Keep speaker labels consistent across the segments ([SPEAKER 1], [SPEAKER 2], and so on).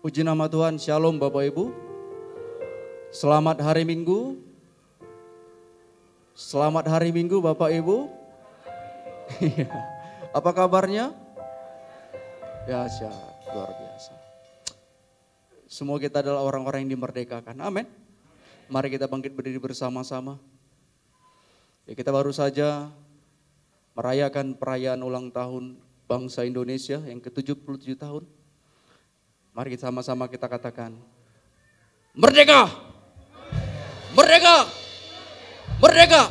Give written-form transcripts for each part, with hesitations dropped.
[SPEAKER 1] Puji nama Tuhan, Shalom Bapak Ibu. Selamat hari Minggu. Selamat hari Minggu Bapak Ibu. Apa kabarnya? Ya, luar biasa. Semua kita adalah orang-orang yang dimerdekakan. Amin. Mari kita bangkit berdiri bersama-sama. Ya, kita baru saja merayakan perayaan ulang tahun bangsa Indonesia yang ke-77 tahun. Mari kita sama-sama kita katakan, merdeka! Merdeka! Merdeka!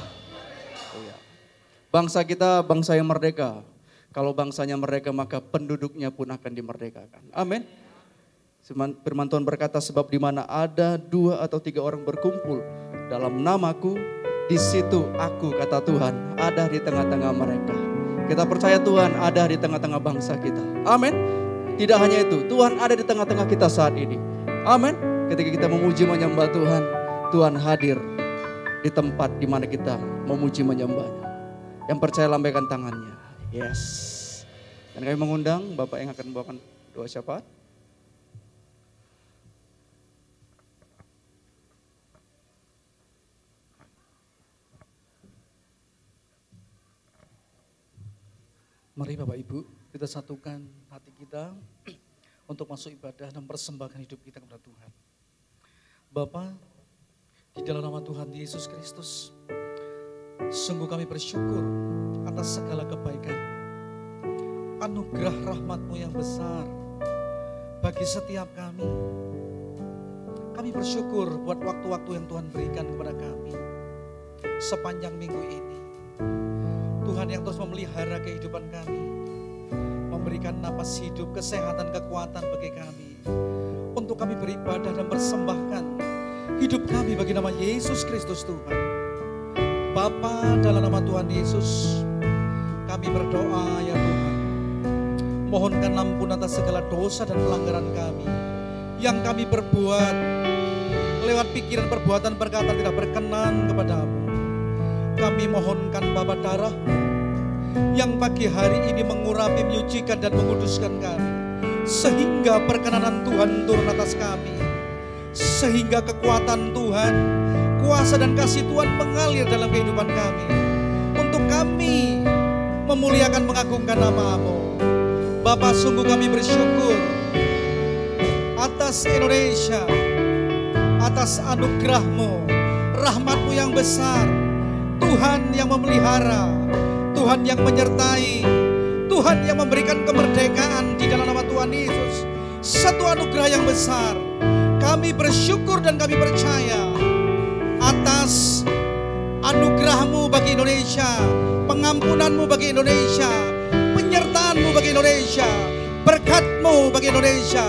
[SPEAKER 1] Bangsa kita bangsa yang merdeka. Kalau bangsanya merdeka maka penduduknya pun akan dimerdekakan. Amin. Firman Tuhan berkata, sebab di mana ada 2 atau 3 orang berkumpul dalam namaku, di situ aku, kata Tuhan, ada di tengah-tengah mereka. Kita percaya Tuhan ada di tengah-tengah bangsa kita. Amin. Tidak hanya itu, Tuhan ada di tengah-tengah kita saat ini. Amin. Ketika kita memuji menyembah Tuhan, Tuhan hadir di tempat di mana kita memuji menyembahnya. Yang percaya lambaikan tangannya. Yes. Dan kami mengundang Bapak yang akan membawakan doa syafaat.
[SPEAKER 2] Mari Bapak Ibu, kita satukan hati kita untuk masuk ibadah dan persembahkan hidup kita kepada Tuhan. Bapa, di dalam nama Tuhan Yesus Kristus, sungguh kami bersyukur atas segala kebaikan, anugerah rahmat-Mu yang besar bagi setiap kami. Kami bersyukur buat waktu-waktu yang Tuhan berikan kepada kami sepanjang minggu ini. Tuhan yang terus memelihara kehidupan kami, memberikan napas hidup, kesehatan, kekuatan bagi kami, untuk kami beribadah dan persembahkan hidup kami bagi nama Yesus Kristus Tuhan. Bapa, dalam nama Tuhan Yesus, kami berdoa ya Tuhan, mohonkan ampun atas segala dosa dan pelanggaran kami yang kami perbuat lewat pikiran, perbuatan, perkataan tidak berkenan kepadamu. Kami mohonkan Bapa darah yang pagi hari ini mengurapi, menyucikan dan menguduskan kami, sehingga perkenanan Tuhan turun atas kami, sehingga kekuatan Tuhan, kuasa dan kasih Tuhan mengalir dalam kehidupan kami, untuk kami memuliakan, mengagungkan nama-Mu. Bapa, sungguh kami bersyukur atas Indonesia, atas anugerah-Mu, rahmat-Mu yang besar, Tuhan yang memelihara, Tuhan yang menyertai, Tuhan yang memberikan kemerdekaan di dalam nama Tuhan Yesus. Satu anugerah yang besar. Kami bersyukur dan kami percaya atas anugerah-Mu bagi Indonesia, pengampunan-Mu bagi Indonesia, penyertaan-Mu bagi Indonesia, berkat-Mu bagi Indonesia.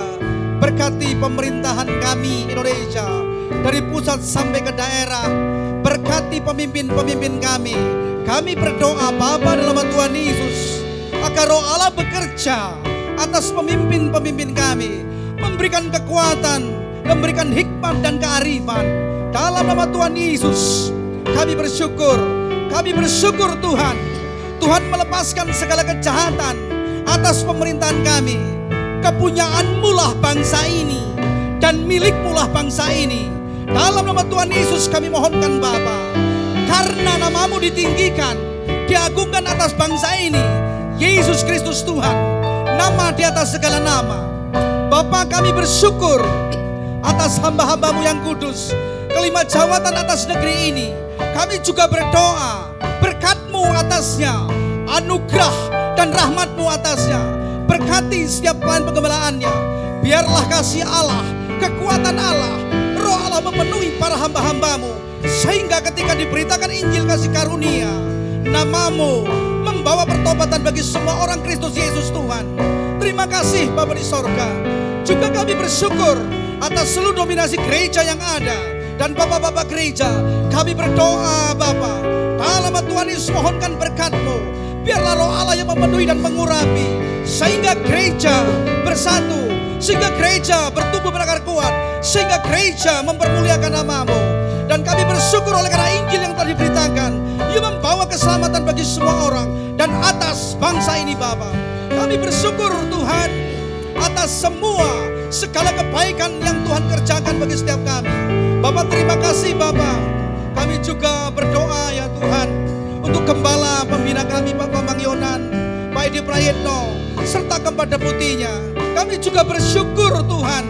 [SPEAKER 2] Berkati pemerintahan kami Indonesia, dari pusat sampai ke daerah. Berkati pemimpin-pemimpin kami. Kami berdoa Bapa dalam nama Tuhan Yesus, agar Roh Allah bekerja atas pemimpin-pemimpin kami, memberikan kekuatan, memberikan hikmat dan kearifan. Dalam nama Tuhan Yesus, kami bersyukur Tuhan. Tuhan melepaskan segala kejahatan atas pemerintahan kami. Kepunyaan-Mu lah bangsa ini, dan milik-Mu lah bangsa ini. Dalam nama Tuhan Yesus kami mohonkan Bapa, karena nama-Mu ditinggikan, diagungkan atas bangsa ini, Yesus Kristus Tuhan, nama di atas segala nama. Bapa, kami bersyukur atas hamba-hamba-Mu yang kudus, kelima jawatan atas negeri ini. Kami juga berdoa, berkat-Mu atasnya, anugerah dan rahmat-Mu atasnya. Berkati setiap pelayan penggembalaannya. Biarlah kasih Allah, kekuatan Allah, Roh Allah memenuhi para hamba-hamba-Mu, sehingga ketika diberitakan Injil kasih karunia, nama-Mu membawa pertobatan bagi semua orang Kristus Yesus Tuhan. Terima kasih Bapa di sorga. Juga kami bersyukur atas seluruh dominasi gereja yang ada, dan Bapak-Bapak gereja. Kami berdoa Bapa, dalam nama Tuhan Yesus mohonkan berkat-Mu. Biarlah Roh Allah yang memenuhi dan mengurapi, sehingga gereja bersatu, sehingga gereja bertumbuh berakar kuat, sehingga gereja mempermuliakan nama-Mu. Dan kami bersyukur oleh karena Injil yang telah diberitakan, ia membawa keselamatan bagi semua orang dan atas bangsa ini Bapa. Kami bersyukur Tuhan, atas semua segala kebaikan yang Tuhan kerjakan bagi setiap kami. Bapak, terima kasih Bapak. Kami juga berdoa ya Tuhan untuk gembala pembina kami Bapak Bang Yonan, Pak Edi Prayitno, serta keempat deputinya. Kami juga bersyukur Tuhan,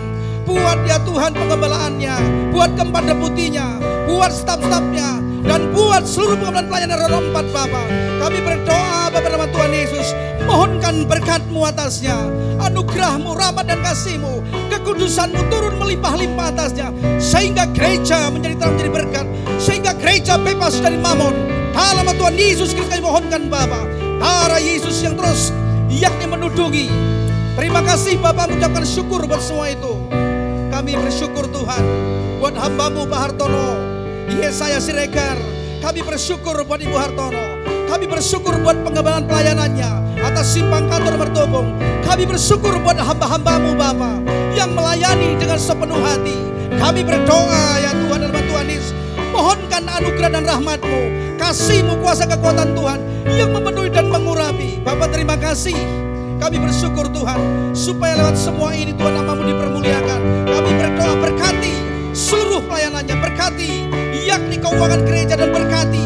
[SPEAKER 2] buat ya Tuhan pengembalaannya, buat keempat deputinya, buat staf-stafnya, dan buat seluruh pengembalaan pelayanan Roda 4 Bapak. Kami berdoa Bapak nama Tuhan Yesus, mohonkan berkat-Mu atasnya, anugerah-Mu, rahmat dan kasih-Mu, kekudusan-Mu turun melimpah-limpah atasnya, sehingga gereja menjadi terang, menjadi berkat, sehingga gereja bebas dari mamon. Dalam nama Tuhan Yesus Kristus kami mohonkan Bapak, darah Yesus yang terus yakni menudungi. Terima kasih Bapak, mengucapkan syukur buat semua itu. Kami bersyukur Tuhan buat hamba-Mu Pak Hartono, Yesaya Siregar. Kami bersyukur buat Ibu Hartono. Kami bersyukur buat pengembalaan pelayanannya atas simpang kantor Mertobong. Kami bersyukur buat hamba-hamba-Mu Bapa yang melayani dengan sepenuh hati. Kami berdoa ya Tuhan dalam Tuhan Yesus, mohonkan anugerah dan rahmat-Mu, kasih-Mu, kuasa kekuatan Tuhan yang memenuhi dan mengurapi. Bapak terima kasih. Kami bersyukur Tuhan, supaya lewat semua ini Tuhan nama-Mu dipermuliakan. Kami berdoa berkati seluruh pelayanannya, berkati yakni keuangan gereja dan berkati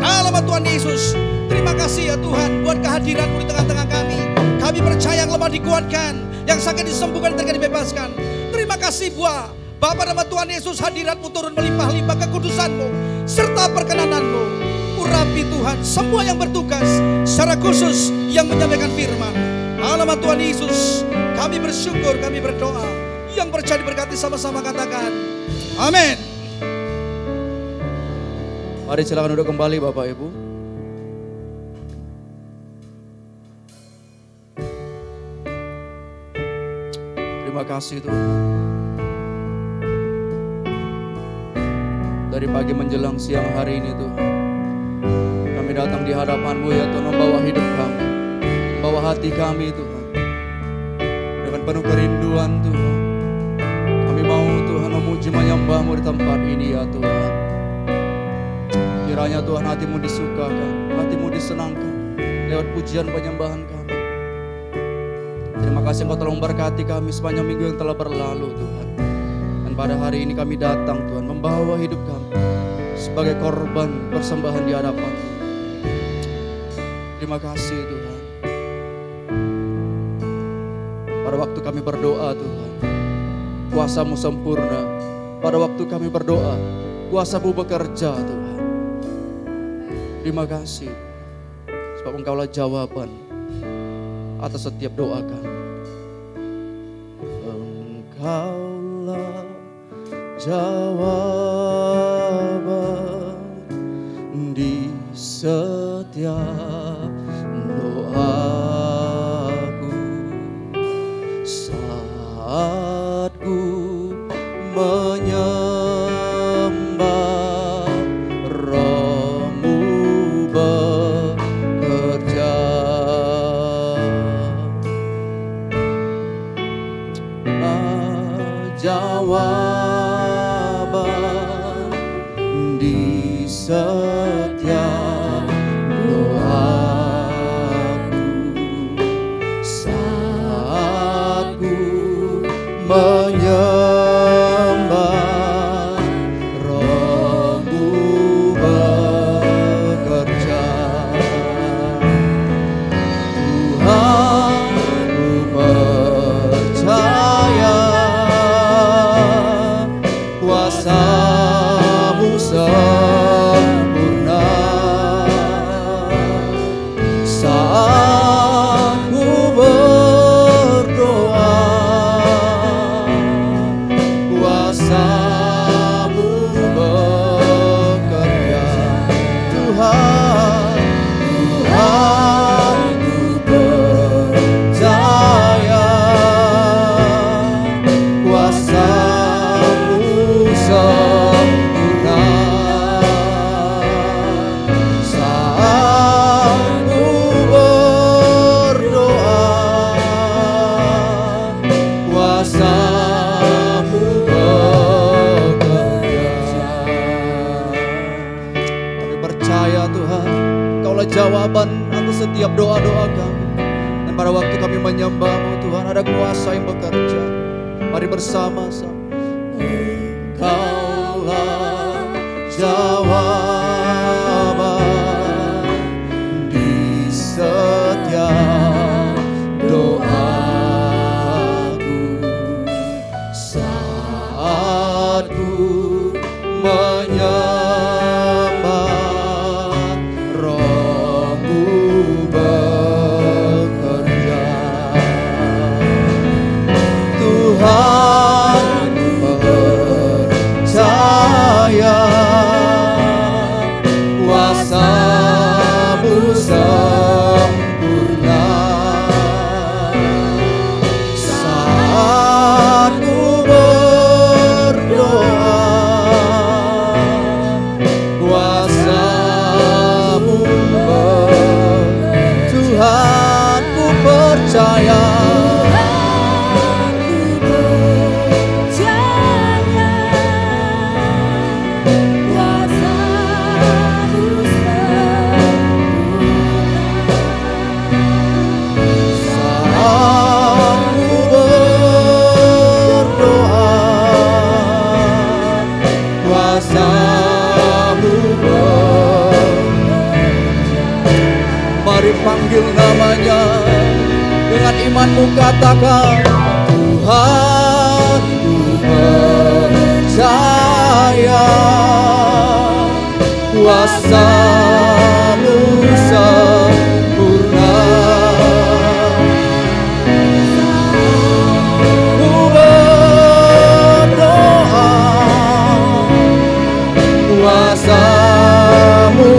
[SPEAKER 2] dalam nama Tuhan Yesus. Terima kasih ya Tuhan buat kehadiran-Mu di tengah-tengah kami. Kami percaya yang lemah dikuatkan, yang sakit disembuhkan, yang terkena dibebaskan. Terima kasih buat Bapa nama Tuhan Yesus, hadirat-Mu turun melimpah-limpah, kekudusan-Mu serta perkenanan-Mu. Urapi Tuhan semua yang bertugas, secara khusus yang menyampaikan firman. Dalam nama Tuhan Yesus kami bersyukur, kami berdoa. Yang percaya diberkati sama-sama katakan amin.
[SPEAKER 1] Mari silakan duduk kembali Bapak Ibu. Terima kasih Tuhan. Dari pagi menjelang siang hari ini Tuhan, kami datang di hadapan-Mu ya Tuhan, membawa hidup kami, membawa hati kami Tuhan, dengan penuh kerinduan Tuhan. Kami mau Tuhan memuji menyembah-Mu di tempat ini ya Tuhan. Kiranya Tuhan hati-Mu disukakan, hati-Mu disenangkan lewat pujian penyembahan kami. Terima kasih Engkau telah memberkati kami sepanjang minggu yang telah berlalu Tuhan. Dan pada hari ini kami datang Tuhan, membawa hidup kami sebagai korban persembahan di hadapan-Mu. Terima kasih Tuhan. Pada waktu kami berdoa Tuhan, kuasa-Mu sempurna. Pada waktu kami berdoa, kuasa-Mu bekerja Tuhan. Terima kasih, sebab Engkaulah jawaban atas setiap doa kami. Engkaulah jawaban di setiap doaku, saat ku menyembah, Roh-Mu bekerja. Jawaban di setiap doaku, saat ku menyembah, Roh-Mu bekerja. Tuhan, ku percaya kuasa-Mu sempurna. Saat ku berdoa, kuasa-Mu bekerja. Tuhan, Tuhan, ku percaya kuasa-Mu sempurna. Saat ku berdoa, kuasa-Mu bekerja. Kami percaya Tuhan, Engkaulah jawaban atas setiap doa-doa kami. Dan pada waktu kami menyembah-Mu Tuhan, Tuhan, ada kuasa yang bekerja. Mari bersama-sama. Engkaulah jawaban di setiap doaku saat ku menyembah, Roh-Mu bekerja. Tuhan percaya kuasa-Mu sempurna saat ku berdoa. Kuasa-Mu Tuhan, ku percaya. Mari panggil namanya, dengan imanmu katakan, Tuhan ku percaya kuasa-Mu sempurna. Ku berdoa kuasa-Mu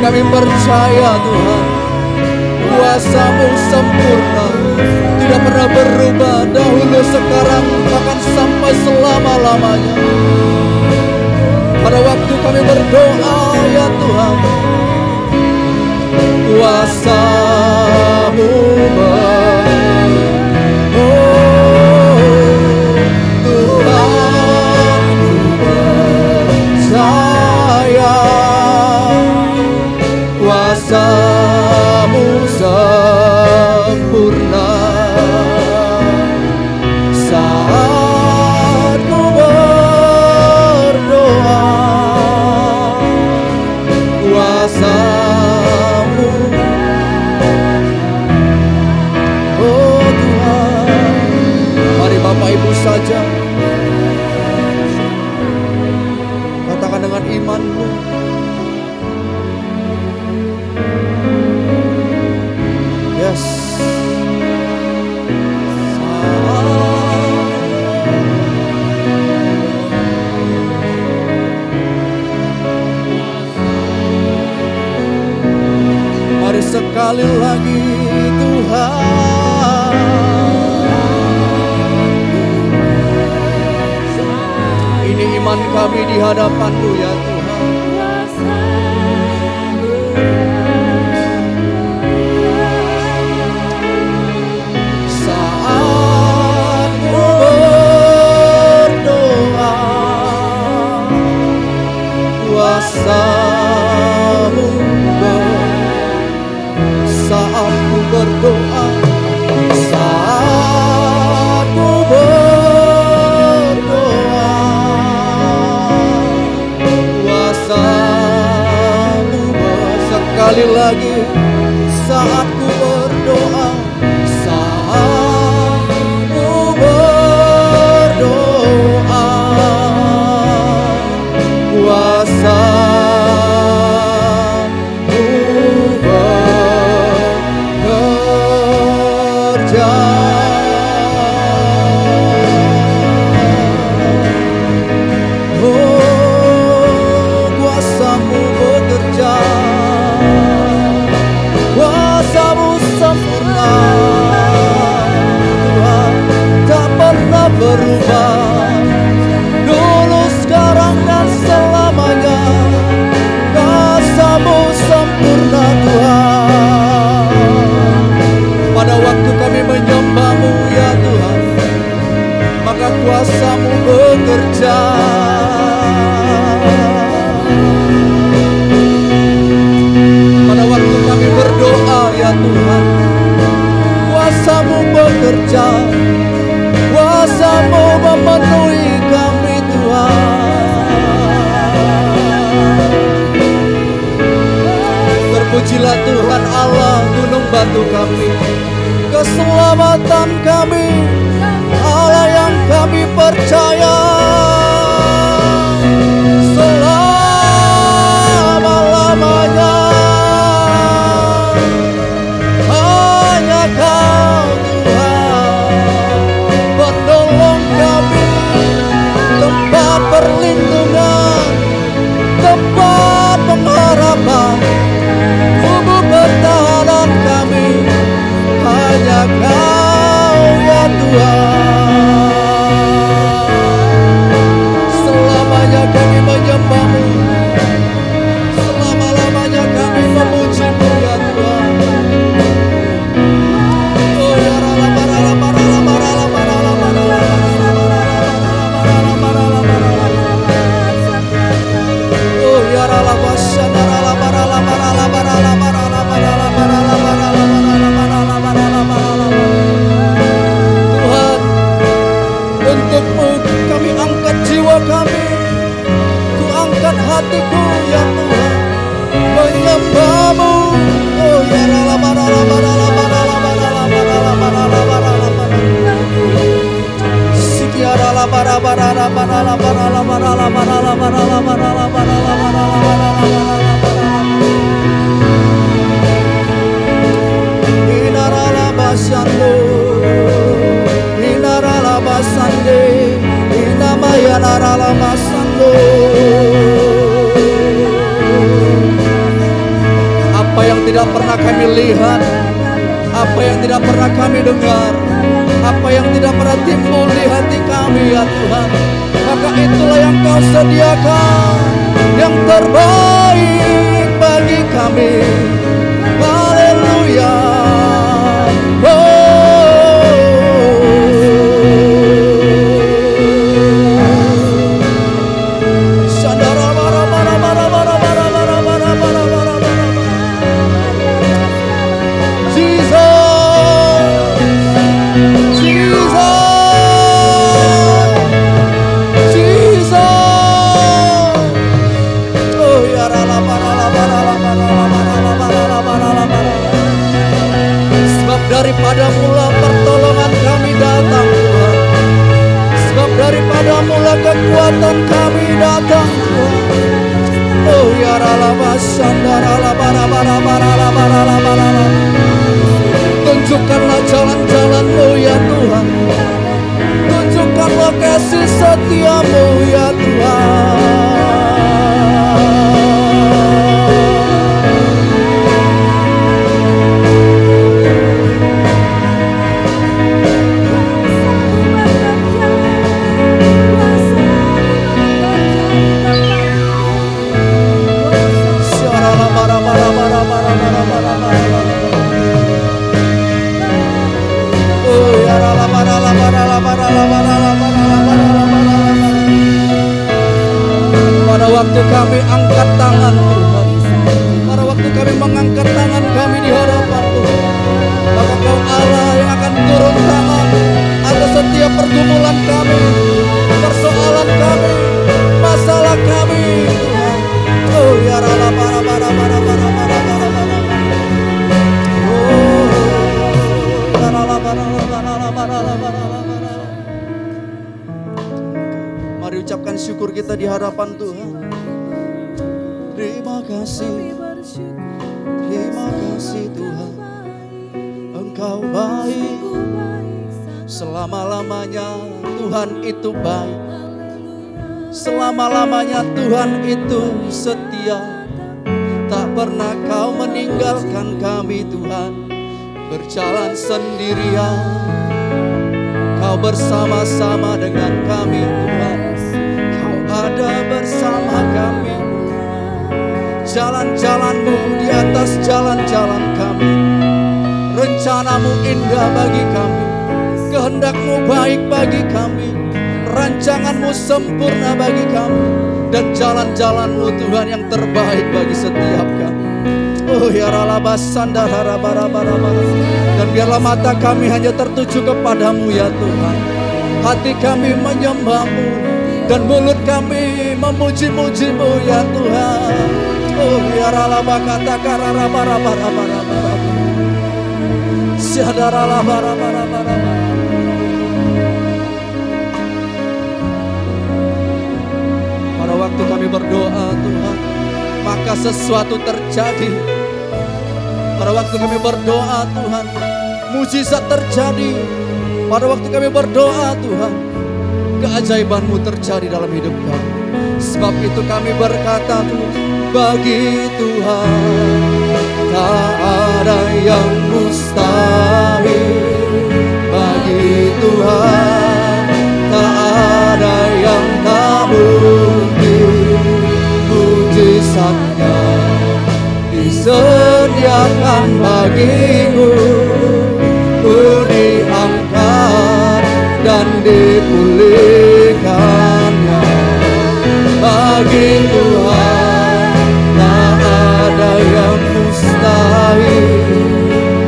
[SPEAKER 1] kami percaya Tuhan, kuasa-Mu sempurna, tidak pernah berubah, dahulu, sekarang, bahkan sampai selama-lamanya. Pada waktu kami berdoa ya Tuhan, kuasa-Mu kuasa-Mu sempurna saat ku berdoa. Kuasa-Mu, oh Tuhan. Mari Bapak Ibu saja katakan dengan imanmu, yes. Mari sekali lagi Tuhan, ini iman kami di hadapan-Mu ya Tuhan. Kuasa-Mu saat ku berdoa, saat ku berdoa, kuasa-Mu sekali lagi saat ku berdoa, saat ku berdoa, kuasa-Mu bekerja. Oh, kuasa-Mu bekerja, kuasa-Mu sempurna, Tuhan, tak pernah berubah, dulu, sekarang, dan selamanya. Kuasa-Mu sempurna Tuhan. Pada waktu kami menyembah-Mu ya Tuhan, maka kuasa-Mu bekerja. Tuhan. Kuasa-Mu bekerja, kuasa-Mu memenuhi kami Tuhan. Terpujilah Tuhan Allah gunung batu kami, keselamatan kami, Allah yang kami percaya. Selama-lamanya hanya Kau Tuhan, penolong kami, tempat perlindungan, tempat pengharapan, tubuh pertahanan kami, hanya Kau ya Tuhan. Selamanya kami menyembah-Mu, selama-lamanya kami memuji-Mu ya Tuhan. Oh ya Tuhan, untuk-Mu kami angkat jiwa kami, ku angkat hatiku ya Tuhan, menyembah-Mu. Oh ya apa yang tidak pernah kami lihat, apa yang tidak pernah kami dengar, apa yang tidak pernah timbul di hati kami ya Tuhan, maka itulah yang Kau sediakan, yang terbaik bagi kami. Haleluya. Daripada mula pertolongan kami datang Tuhan, sebab daripada mula kekuatan kami datang Tuhan. Oh ya tunjukkanlah jalan-jalan-Mu ya Tuhan, tunjukkanlah kasih setia-Mu ya Tuhan. Pada waktu kami angkat tangan Tuhan, pada waktu kami mengangkat tangan kami di hadapan Tuhan, maka Kau Allah yang akan turun tangan atas setiap pergumulan kami, persoalan kami, masalah kami Tuhan. Oh ya mari ucapkan syukur kita di hadapan Tuhan. Terima kasih Tuhan, Engkau baik, selama-lamanya Tuhan itu baik, selama-lamanya Tuhan itu setia. Tak pernah Kau meninggalkan kami Tuhan, berjalan sendirian, Kau bersama-sama dengan kami Tuhan. Kau ada bersama kami, jalan-jalan-Mu di atas jalan-jalan kami. Rencana-Mu indah bagi kami, kehendak-Mu baik bagi kami, rancangan-Mu sempurna bagi kami, dan jalan-jalan-Mu Tuhan yang terbaik bagi setiap kami. Oh ya ralabasanda rarabarabara. Dan biarlah mata kami hanya tertuju kepadamu ya Tuhan. Hati kami menyembahmu dan mulut kami memuji-mujimu ya Tuhan. Oh ya ralabakata kararabarabara. Siadaralabarabara. Pada waktu kami berdoa Tuhan, maka sesuatu terjadi. Pada waktu kami berdoa Tuhan, mujizat terjadi. Pada waktu kami berdoa Tuhan, keajaiban-Mu terjadi dalam hidup kami. Sebab itu kami berkata Tuhan, bagi Tuhan tak ada yang mustahil. Bagi Tuhan tak ada yang tak mungkin. Mujizatnya disediakan bagiku, ku diangkat dan dipulihkannya. Bagi Tuhan tak ada yang mustahil.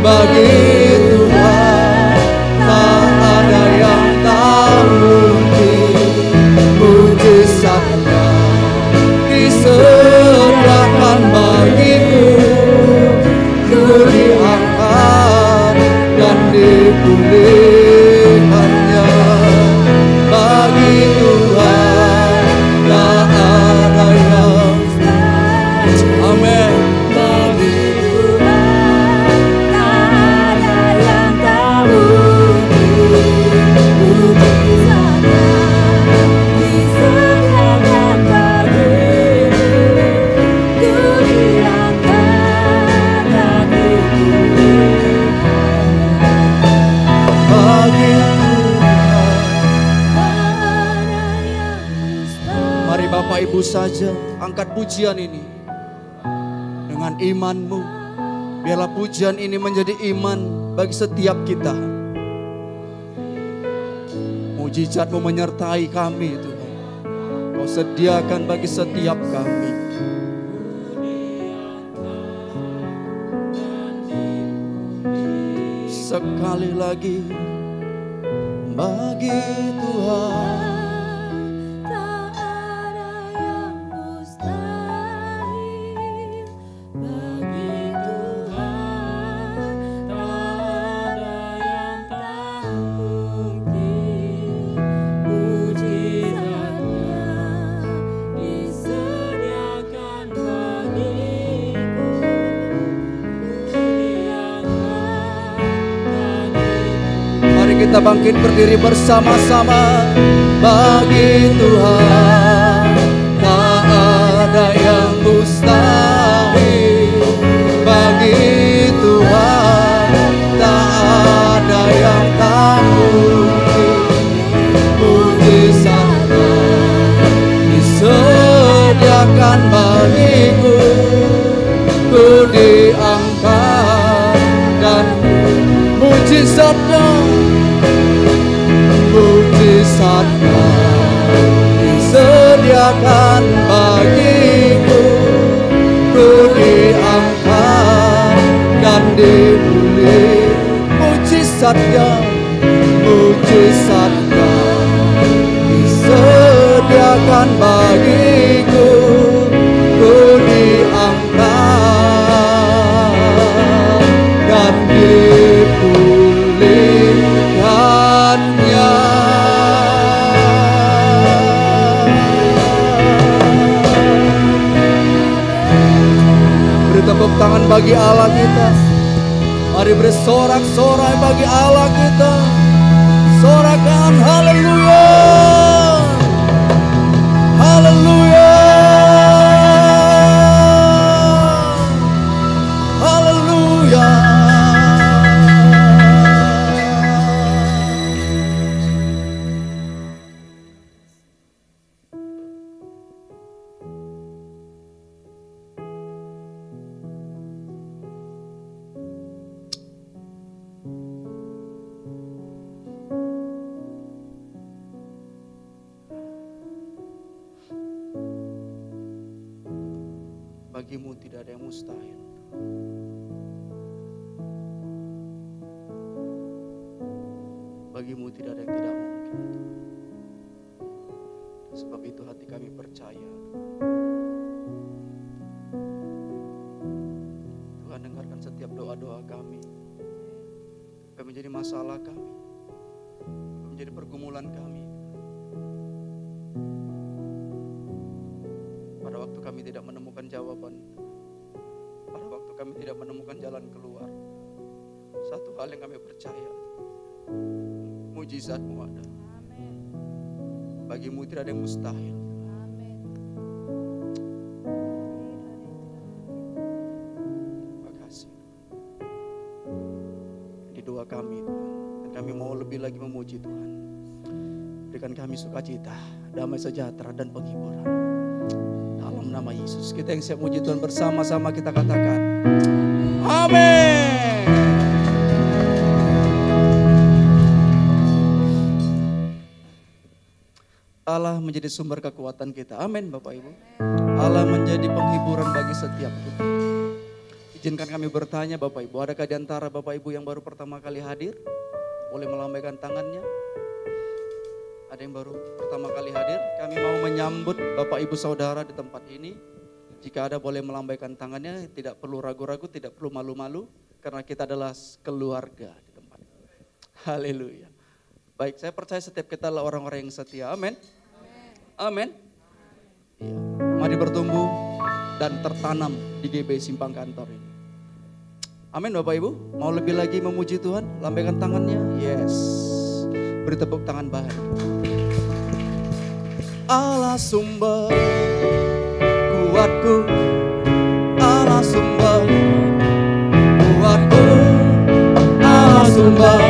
[SPEAKER 1] Bagi Tuhan tak ada yang tak mungkin. Mujizatnya disediakan bagiku, ku diangkat dan dipulihkannya. Bagi Tuhan tak ada yang amin.
[SPEAKER 3] Bagi Tuhan tak ada yang tak mungkin. Mujizatnya disediakan bagiku, ku diangkat dan dipulihkannya.
[SPEAKER 1] Bagi Tuhan.
[SPEAKER 3] Tak ada yang mustahil.
[SPEAKER 1] Mari Bapak Ibu saja angkat pujian ini dengan imanmu. Biarlah pujian ini menjadi iman bagi setiap kita. Mujizat-Mu menyertai kami Tuhan. Kau sediakan bagi setiap kami. Sekali lagi, bagi Tuhan
[SPEAKER 3] Tak ada yang mustahil. Bagi Tuhan tak ada yang tak mungkin. Mujizatnya disediakan bagiku, ku diangkat dan
[SPEAKER 1] Mari kita bangkit berdiri bersama-sama. Bagi Tuhan tak ada yang mustahil. Bagi Tuhan tak ada yang tak mungkin. Mujizatnya disediakan bagiku, ku diangkat dan mujizatnya disediakan bagiku, ku diangkat dan dipulih. Mujizatnya disediakan bagiku, ku diangkat dan dipulihkannya. Beri tepuk tangan bagi Allah kita. Mari beri sorak-sorai bagi Allah kita. Sorakan haleluya. Haleluya. Haleluya. Bagimu tidak ada yang mustahil. Bagimu tidak ada yang tidak mungkin. Sebab itu hati kami percaya. Tuhan, dengarkan setiap doa-doa kami. Apa menjadi masalah kami, apa menjadi pergumulan kami. Pada waktu kami tidak menemukan jawaban, pada waktu kami tidak menemukan jalan keluar, satu hal yang kami percaya, mujizat-Mu ada. Bagimu tidak ada yang mustahil. Terima kasih. Ini doa kami, Tuhan. Dan kami mau lebih lagi memuji Tuhan. Berikan kami sukacita, damai sejahtera dan penghiburan. Dalam nama Yesus. Kita yang siap muji Tuhan bersama-sama kita katakan. Amin. Allah menjadi sumber kekuatan kita. Amin Bapak Ibu. Allah menjadi penghiburan bagi setiap kita. Izinkan kami bertanya Bapak Ibu, adakah di antara Bapak Ibu yang baru pertama kali hadir? Boleh melambaikan tangannya. Ada yang baru pertama kali hadir? Kami mau menyambut Bapak Ibu Saudara di tempat ini. Jika ada boleh melambaikan tangannya, tidak perlu ragu-ragu, tidak perlu malu-malu. Karena kita adalah keluarga di tempat ini. Haleluya. Baik, saya percaya setiap kita adalah orang-orang yang setia. Amin. Amin. Ya. Mari bertumbuh dan tertanam di GB Simpang Kantor ini. Amin Bapak Ibu. Mau lebih lagi memuji Tuhan? Lambaikan tangannya. Yes. Beri tepuk tangan bahagia. Allah sumber kuatku, Allah sumber kuatku, Allah sumber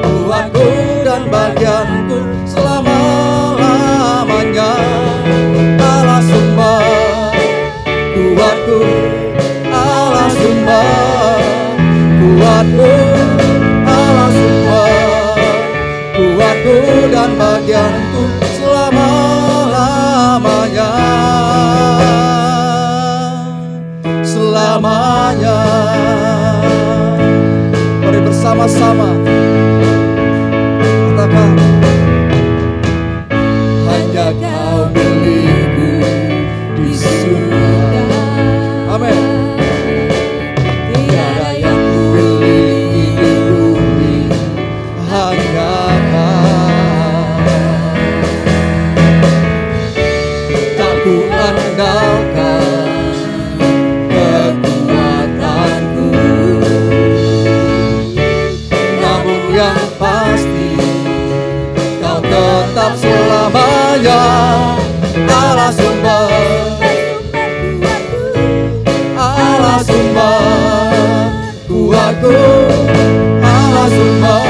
[SPEAKER 1] kuatku dan bagianku selama-lamanya. Allah sumber kuatku, Allah sumber kuatku, Allah sumber kuatku dan bagianku selama-lamanya. Selamanya. Mari bersama-sama katakan, hanya Kau milikku di surga. Amin. Tiada yang ku miliki di bumi, hanya Kau. Tak ku andalkan kekuatanku, namun yang pasti Kau tetap selamanya. Allah sumber, Allah sumber kuatku, Allah sumber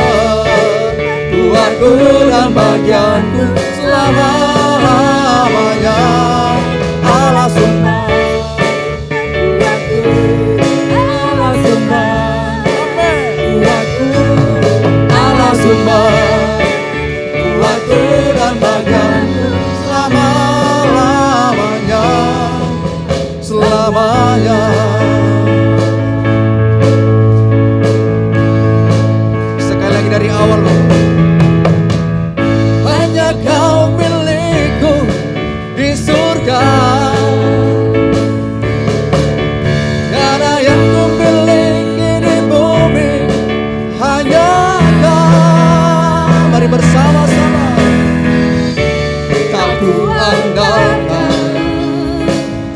[SPEAKER 1] kuatku dan bagianku selama-lamanya. Allah sumber kuatku, Allah sumber kuatku, Allah sumber kuatku dan bagianku selama-lamanya. Selamanya. Sekali lagi dari awal Bapak. Hanya Kau milikku di surga, tiada yang ku miliki di bumi, hanya Kau. Mari bersama-sama. Tak ku andalkan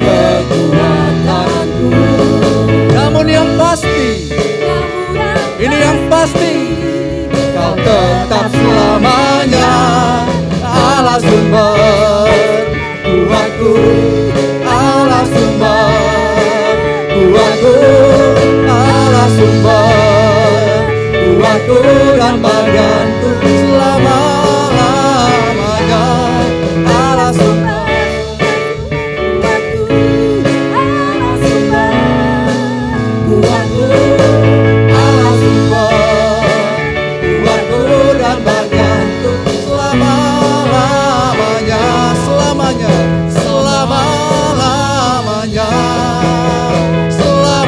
[SPEAKER 1] kekuatanku, namun yang pasti, ini yang pasti, Kau tetap selamanya. Allah sumber kuatku, Allah sumber kuatku, Allah sumber kuatku dan bagianku selama-lamanya. Allah sumber kuatku, Allah sumber kuatku, Allah sumber kuatku dan bagianku selama-lamanya. Selamanya, selama-lamanya, selama-lamanya.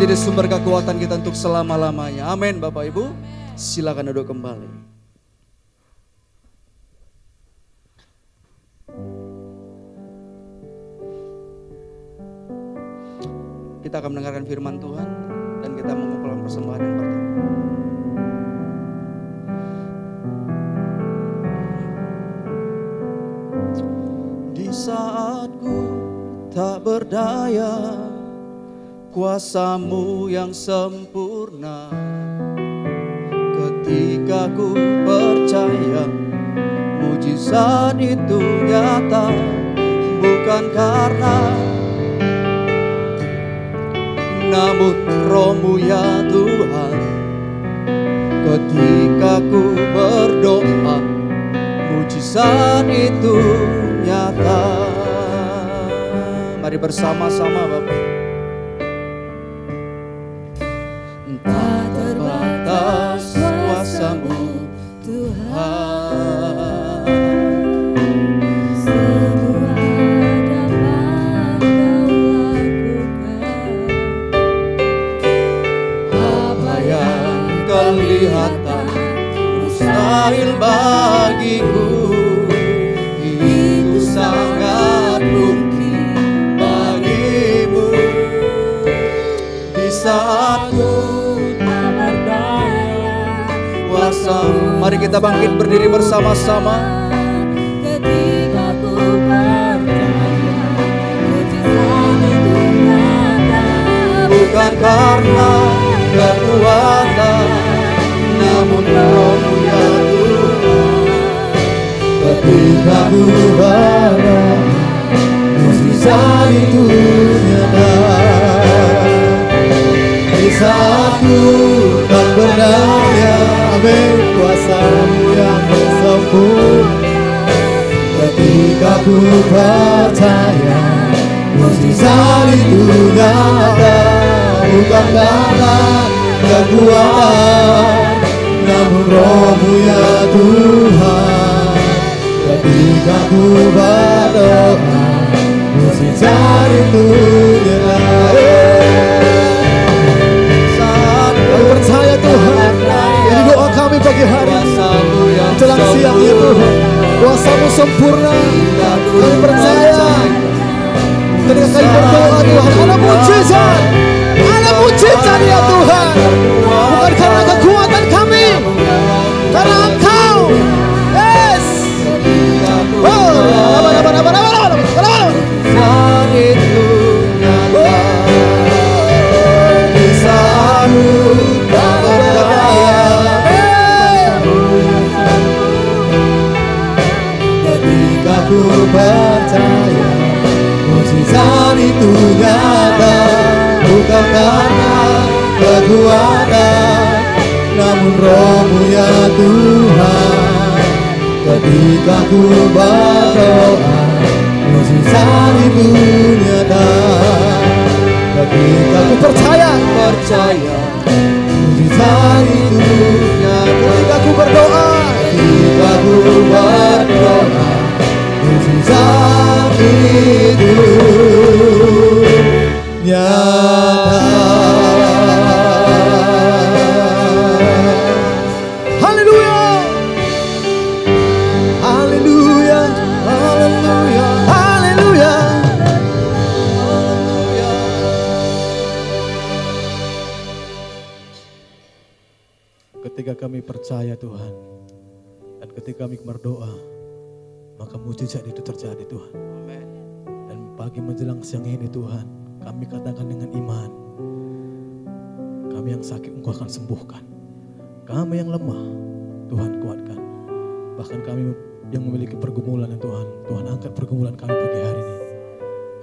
[SPEAKER 1] menjadi sumber kekuatan kita untuk selama-lamanya. Amin Bapak Ibu. Silakan duduk kembali. Kita akan mendengarkan firman Tuhan dan kita mengumpulkan persembahan yang pertama. Di saat ku tak berdaya, kuasa-Mu yang sempurna. Ketika ku percaya, mujizat itu nyata, bukan karena, namun Roh-Mu ya Tuhan. Ketika ku berdoa, mujizat itu nyata. Mari bersama-sama Bapak. Tak terbatas kuasa-Mu Tuhan.
[SPEAKER 3] Semua dapat Kau lakukan.
[SPEAKER 1] Apa yang kelihatan mustahil bagiku, itu sangat mungkin bagimu. Di saat ku
[SPEAKER 3] Tak berdaya,
[SPEAKER 1] kuasa-Mu. Mari kita bangkit berdiri bersama-sama.
[SPEAKER 3] ketika ku percaya, mujizat itu nyata.
[SPEAKER 1] Bukan karena kekuatan, namun Roh-Mu ya Tuhan. Ketika ku berdoa, mujizat itu nyata. Di saat ku tak berdaya, amin, kuasa-Mu yang sempurna. Ketika ku percaya, mujizat itu nyata. Bukan karena kekuatan, namun Roh-Mu ya Tuhan. Ketika ku berdoa, mujizat itu nyata.
[SPEAKER 2] Kami percaya Tuhan, ini doa kami pagi hari menjelang siang ya Tuhan. Kuasa-Mu sempurna, kami percaya. Ketika kami berdoa Tuhan, ada mujizat ya Tuhan. Bukan karena kekuatan kami, karena Engkau. Yes. Oh,
[SPEAKER 1] Saat itu nyata. Di saat ku tak berdaya, ketika ku percaya, mujizat itu nyata. Bukan karena kekuatan, namun Roh-Mu ya Tuhan. Ketika ku berdoa, mujizat itu nyata. Ketika ku percaya, mujizat itu nyata. Ketika ku berdoa, mujizat itu nyata. Haleluya, haleluya, haleluya, haleluya, haleluya.
[SPEAKER 2] ketika kami percaya Tuhan, dan ketika kami berdoa, maka mujizat itu terjadi Tuhan. Dan pagi menjelang siang ini Tuhan, kami katakan dengan iman, kami yang sakit Engkau akan sembuhkan. Kami yang lemah, Tuhan kuatkan. Bahkan kami yang memiliki pergumulan ya Tuhan, Tuhan angkat pergumulan kami pagi hari ini.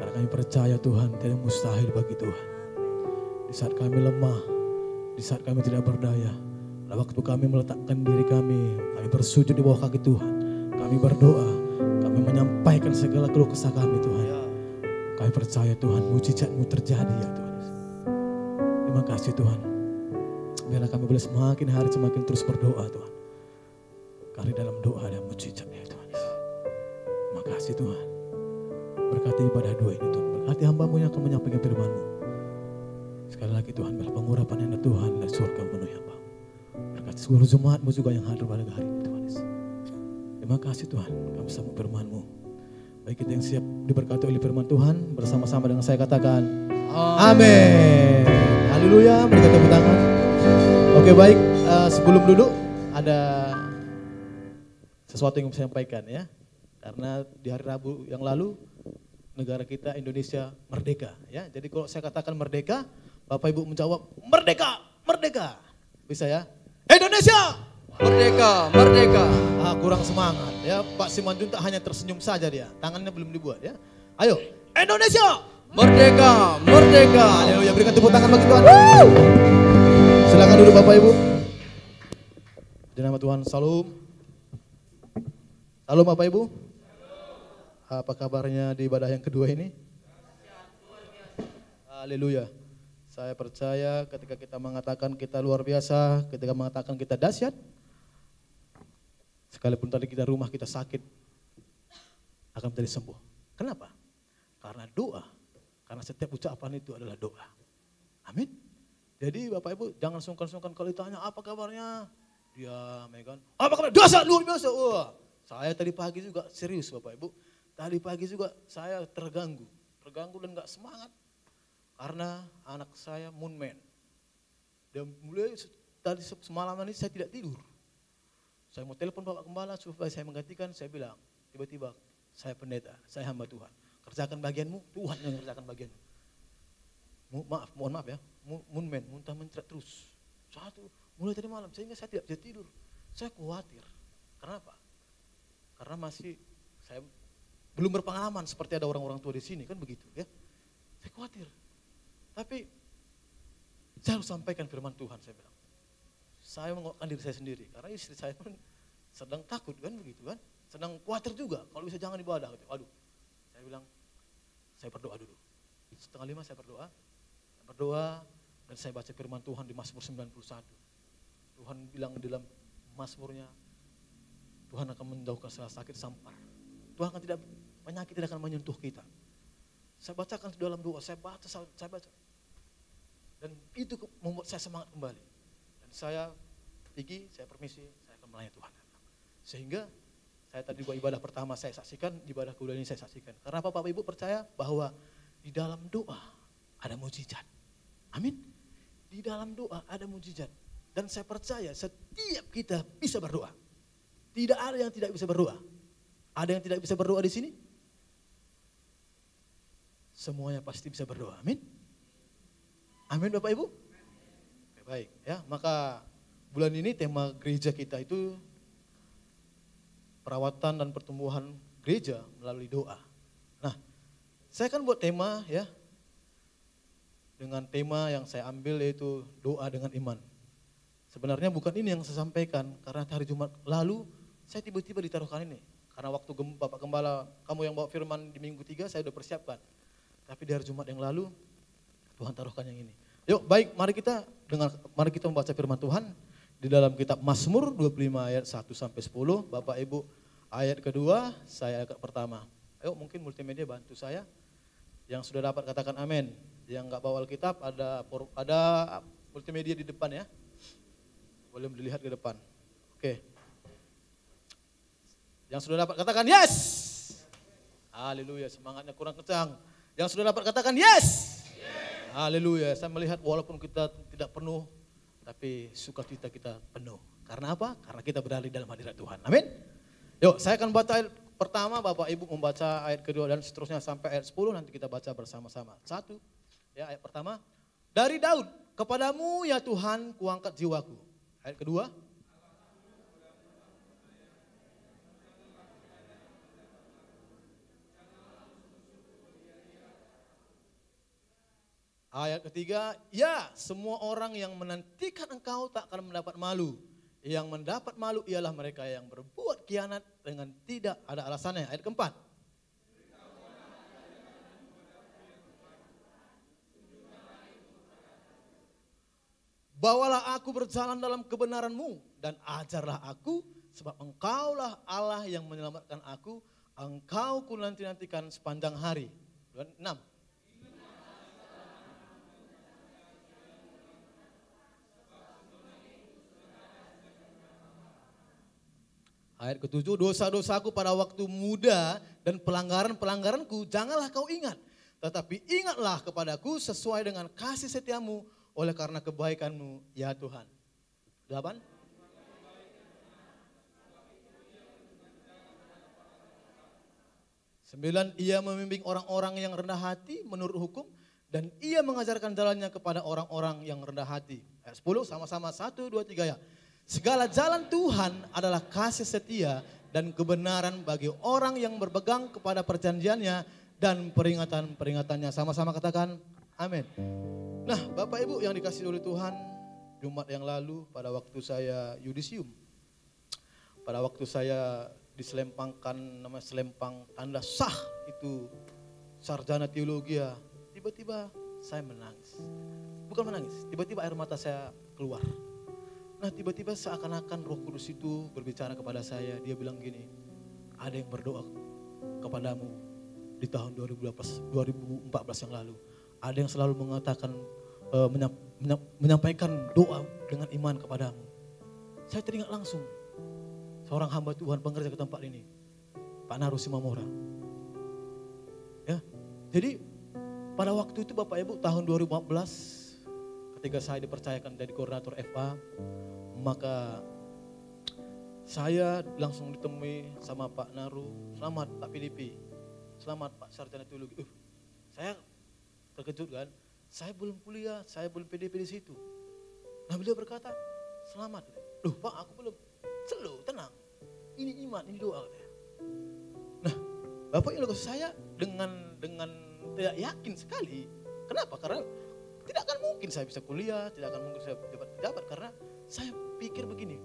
[SPEAKER 2] Karena kami percaya Tuhan, tidak mustahil bagi Tuhan. Di saat kami lemah, di saat kami tidak berdaya, pada waktu kami meletakkan diri kami bersujud di bawah kaki Tuhan, kami berdoa, kami menyampaikan segala keluh kesah kami Tuhan. Kami percaya Tuhan, mujizat-Mu terjadi ya Tuhan. Terima kasih Tuhan. Biarlah kami boleh semakin hari semakin terus berdoa Tuhan. Karena dalam doa ada mujizat ya Tuhan. Terima kasih Tuhan. Berkati ibadah doa ini Tuhan. Berkati hamba-Mu yang akan menyampaikan firman-Mu. Sekali
[SPEAKER 4] Sekali lagi Tuhan, biar pengurapan yang Tuhan dari surga memenuhi hamba. Berkati seluruh jemaatmu juga yang hadir pada hari ini Tuhan Yesus. Terima kasih Tuhan, kami sambut firman-Mu. Baik kita yang siap diberkati oleh firman Tuhan, bersama-sama dengan saya katakan, amin. Haleluya, berikan tepuk tangan. Oke baik, sebelum duduk ada sesuatu yang saya sampaikan ya. Karena di hari Rabu yang lalu negara kita Indonesia merdeka ya. Jadi kalau saya katakan merdeka, Bapak Ibu menjawab merdeka, merdeka. Bisa ya? Indonesia
[SPEAKER 1] Merdeka, merdeka.
[SPEAKER 4] kurang semangat ya. Pak Simanjuntak hanya tersenyum saja dia. Tangannya belum dibuat ya. Ayo, Indonesia
[SPEAKER 1] Merdeka, merdeka.
[SPEAKER 4] haleluya, berikan tepuk tangan bagi Tuhan. Silakan duduk Bapak Ibu. Di nama Tuhan, salam. Salam Bapak Ibu. Apa kabarnya di ibadah yang kedua ini? Haleluya. Saya percaya ketika kita mengatakan kita luar biasa, ketika mengatakan kita dahsyat, sekalipun tadi kita rumah kita sakit, akan menjadi sembuh. Kenapa? Karena doa. Karena setiap ucapan itu adalah doa. Amin. Jadi Bapak Ibu jangan sungkan-sungkan kalau ditanya apa kabarnya. Diam ya kan. Apa kabar? Dahsyat luar biasa. Wah, saya tadi pagi juga serius Bapak Ibu. Tadi pagi juga saya terganggu dan gak semangat. Karena anak saya Moon Man. Dan mulai tadi semalaman ini saya tidak tidur. Saya mau telepon Bapak Gembala supaya saya menggantikan, saya bilang, tiba-tiba saya pendeta, saya hamba Tuhan. Kerjakan bagianmu, Tuhan yang kerjakan bagianmu. Mohon maaf ya, Moon Man, muntah mencret terus. Mulai tadi malam, sehingga saya tidak bisa tidur. Saya khawatir. Kenapa? Karena masih saya belum berpengalaman seperti ada orang-orang tua di sini, kan begitu ya. Saya khawatir. Tapi saya harus sampaikan firman Tuhan, saya bilang. Saya menguatkan diri saya sendiri, karena istri saya pun sedang takut kan begitu kan. Sedang khawatir juga, kalau bisa jangan ibadah. Aduh, saya bilang, saya berdoa dulu. 4:30 saya berdoa dan saya baca firman Tuhan di Mazmur 91. Tuhan bilang di dalam Mazmurnya, Tuhan akan menjauhkan segala sakit sampar. Tuhan akan tidak menyakiti, tidak akan menyentuh kita. Saya bacakan di dalam doa, saya baca. Dan itu membuat saya semangat kembali. Dan saya pergi, saya permisi, saya akan melayani Tuhan. Sehingga saya tadi buat ibadah pertama saya saksikan, ibadah kedua ini saya saksikan. Karena apa Bapak Ibu percaya bahwa di dalam doa ada mujizat. Amin. Di dalam doa ada mujizat. Dan saya percaya setiap kita bisa berdoa. Tidak ada yang tidak bisa berdoa. Ada yang tidak bisa berdoa di sini? Semuanya pasti bisa berdoa. Amin. Amin Bapak Ibu. Oke, baik ya, maka bulan ini tema gereja kita itu perawatan dan pertumbuhan gereja melalui doa. Nah, saya kan buat tema ya, dengan tema yang saya ambil yaitu doa dengan iman. Sebenarnya bukan ini yang saya sampaikan, karena hari Jumat lalu saya tiba-tiba ditaruhkan ini. Karena waktu Bapak Gembala, kamu yang bawa firman di minggu 3 saya udah persiapkan. Tapi di hari Jumat yang lalu Tuhan taruhkan yang ini. Yuk baik, mari kita membaca firman Tuhan di dalam kitab Mazmur 25 ayat 1 sampai 10. Bapak Ibu ayat kedua, saya ayat pertama. Ayo mungkin multimedia bantu saya. Yang sudah dapat katakan amin. Yang enggak bawa Alkitab ada multimedia di depan ya. Boleh dilihat ke depan. Oke. Yang sudah dapat katakan yes. Haleluya, semangatnya kurang kencang. Yang sudah dapat katakan yes. Haleluya, saya melihat walaupun kita tidak penuh, tapi sukacita kita penuh. Karena apa? Karena kita berada di dalam hadirat Tuhan. Amin. Yuk, saya akan baca ayat pertama, Bapak Ibu membaca ayat kedua dan seterusnya sampai ayat 10, nanti kita baca bersama-sama. 1, ya ayat pertama. Dari Daud, kepadamu ya Tuhan kuangkat jiwaku. Ayat kedua. Ayat ketiga, ya semua orang yang menantikan engkau tak akan mendapat malu. Yang mendapat malu ialah mereka yang berbuat khianat dengan tidak ada alasannya. Ayat keempat. Bawalah aku berjalan dalam kebenaran-Mu dan ajarlah aku sebab engkaulah Allah yang menyelamatkan aku. Engkau ku nanti-nantikan sepanjang hari. 6. Ayat ke-7, dosa-dosaku pada waktu muda dan pelanggaran-pelanggaranku janganlah kau ingat. Tetapi ingatlah kepadaku sesuai dengan kasih setiamu oleh karena kebaikanmu ya Tuhan. 8. Sembilan, ia membimbing orang-orang yang rendah hati menurut hukum dan ia mengajarkan jalannya kepada orang-orang yang rendah hati. Ayat 10, sama-sama 1, 2, 3 ya. Segala jalan Tuhan adalah kasih setia dan kebenaran bagi orang yang berpegang kepada perjanjiannya dan peringatan-peringatannya. Sama-sama katakan amin. Nah Bapak Ibu yang dikasihi oleh Tuhan, Jumat yang lalu pada waktu saya yudisium, pada waktu saya diselempangkan namanya selempang tanda sah itu sarjana teologi, tiba-tiba saya menangis. Bukan menangis, tiba-tiba air mata saya keluar. Nah tiba-tiba seakan-akan Roh Kudus itu berbicara kepada saya, dia bilang gini, ada yang berdoa kepadamu di tahun 2014 yang lalu. Ada yang selalu mengatakan, menyampaikan doa dengan iman kepadamu. Saya teringat langsung, seorang hamba Tuhan pengerja ke tempat ini, Pak Naru Simamora. Ya, jadi pada waktu itu Bapak Ibu tahun 2014 ketika saya dipercayakan jadi koordinator FA, maka saya langsung ditemui sama Pak Naru, selamat Pak PDP, selamat Pak Sarjana Teologi. Saya terkejut kan, saya belum kuliah, saya belum PDP di situ. Nah beliau berkata, selamat. Loh Pak aku belum, slow, tenang, ini iman, ini doa. Nah Bapak Ibu saya dengan tidak yakin sekali. Kenapa? Karena tidak akan mungkin saya bisa kuliah, tidak akan mungkin saya dapat pejabat karena saya pikir begini,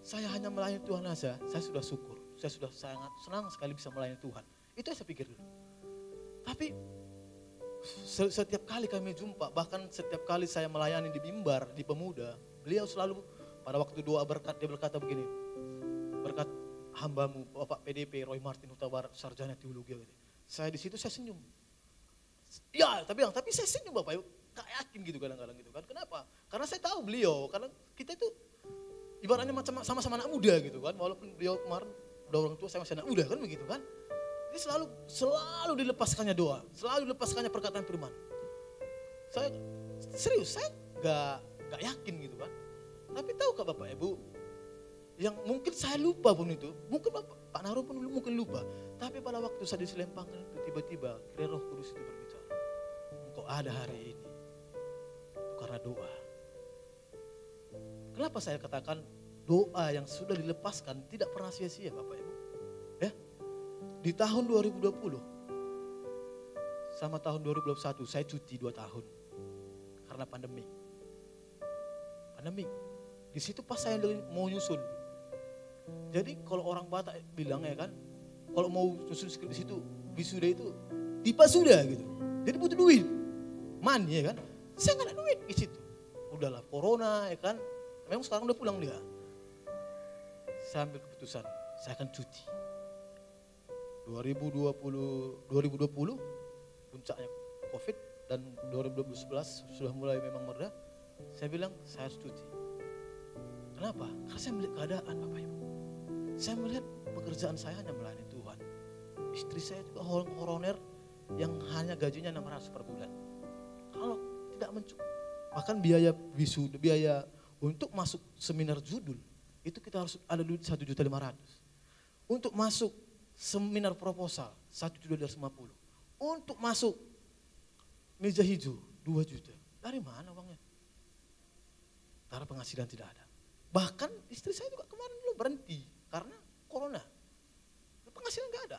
[SPEAKER 4] saya hanya melayani Tuhan saja, saya sudah syukur, saya sudah sangat senang sekali bisa melayani Tuhan. Itu yang saya pikir dulu. Tapi setiap kali kami jumpa, bahkan setiap kali saya melayani di mimbar, di pemuda, beliau selalu pada waktu doa berkat, dia berkata begini, berkat hambamu Bapak PDP Roy Martin Hutabarat Sarjana Teologi. Saya di situ saya senyum. Ya, tapi saya senyum Bapak Ibu. Gak yakin gitu kadang-kadang gitu kan. Kenapa? Karena saya tahu beliau, karena kita itu ibaratnya macam sama-sama anak muda gitu kan. Walaupun beliau kemarin udah orang tua, saya masih anak muda kan begitu kan. Jadi selalu dilepaskannya doa, selalu dilepaskannya perkataan firman. Saya serius, saya gak yakin gitu kan. Tapi tahukah Bapak Ibu, yang mungkin saya lupa pun itu, mungkin Pak Naru pun mungkin lupa. Tapi pada waktu saya diselempangkan itu tiba-tiba Roh Kudus itu berbicara. Engkau ada hari ini. Karena doa. Kenapa saya katakan doa yang sudah dilepaskan tidak pernah sia-sia Bapak Ibu. Ya, di tahun 2020 sama tahun 2021 saya cuti 2 tahun. Karena pandemi. Di situ pas saya mau nyusun. Jadi kalau orang Batak bilang ya kan, kalau mau nyusun skrip di situ, wisuda itu dipasuda gitu. Jadi butuh duit. Money ya kan. Saya gak ada duit di situ. Udahlah corona ya kan. Memang sekarang udah pulang dia. Saya ambil keputusan, saya akan cuti. 2020 puncaknya Covid dan 2011 sudah mulai memang mereda. Saya bilang saya harus cuti. Kenapa? Karena saya melihat keadaan Bapak Ibu. Saya melihat pekerjaan saya hanya melayani Tuhan. Istri saya juga horoner yang hanya gajinya 600 per bulan. Kalau tidak mencukupi, bahkan biaya wisuda, biaya untuk masuk seminar judul, itu kita harus ada duit 1.500.000. Untuk masuk seminar proposal 1.250.000. Untuk masuk meja hijau 2 juta. Dari mana uangnya? Karena penghasilan tidak ada. Bahkan istri saya juga kemarin dulu berhenti karena corona. Penghasilan nggak ada.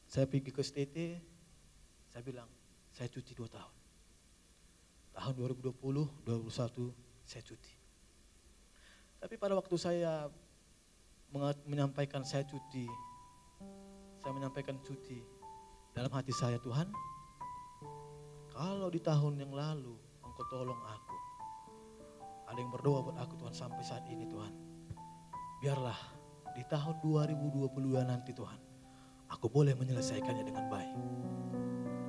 [SPEAKER 4] Saya pergi ke STT, saya bilang, saya cuti 2 tahun. Tahun 2020, 2021 saya cuti. Tapi pada waktu saya menyampaikan saya cuti, saya menyampaikan cuti dalam hati saya, Tuhan, kalau di tahun yang lalu Engkau tolong aku, ada yang berdoa buat aku Tuhan sampai saat ini Tuhan, biarlah di tahun 2022 nanti Tuhan, aku boleh menyelesaikannya dengan baik.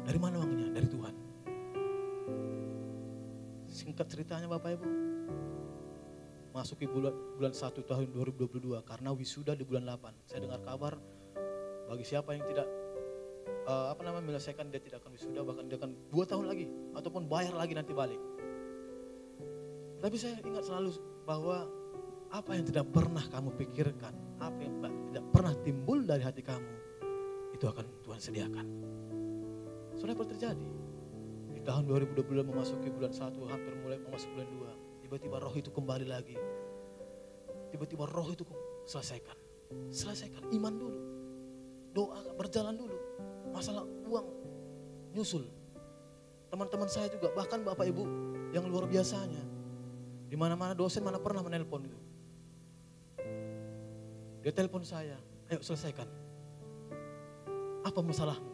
[SPEAKER 4] Dari mana uangnya? Dari Tuhan. Singkat ceritanya Bapak Ibu, masuki bulan 1 tahun 2022 karena wisuda di bulan 8. Saya dengar kabar bagi siapa yang tidak menyelesaikan, dia tidak akan wisuda, bahkan dia akan 2 tahun lagi ataupun bayar lagi nanti balik. Tapi saya ingat selalu bahwa apa yang tidak pernah kamu pikirkan, apa yang tidak pernah timbul dari hati kamu, itu akan Tuhan sediakan. Sudah pernah terjadi. Di tahun 2022 memasuki bulan 1, hampir mulai memasuki bulan 2, tiba-tiba roh itu kembali lagi. Tiba-tiba roh itu selesaikan. Selesaikan iman dulu. Doa berjalan dulu. Masalah uang nyusul. Teman-teman saya juga, bahkan Bapak Ibu yang luar biasanya. Di mana-mana dosen mana pernah menelpon itu. Dia telepon saya, ayo selesaikan. Apa masalahmu?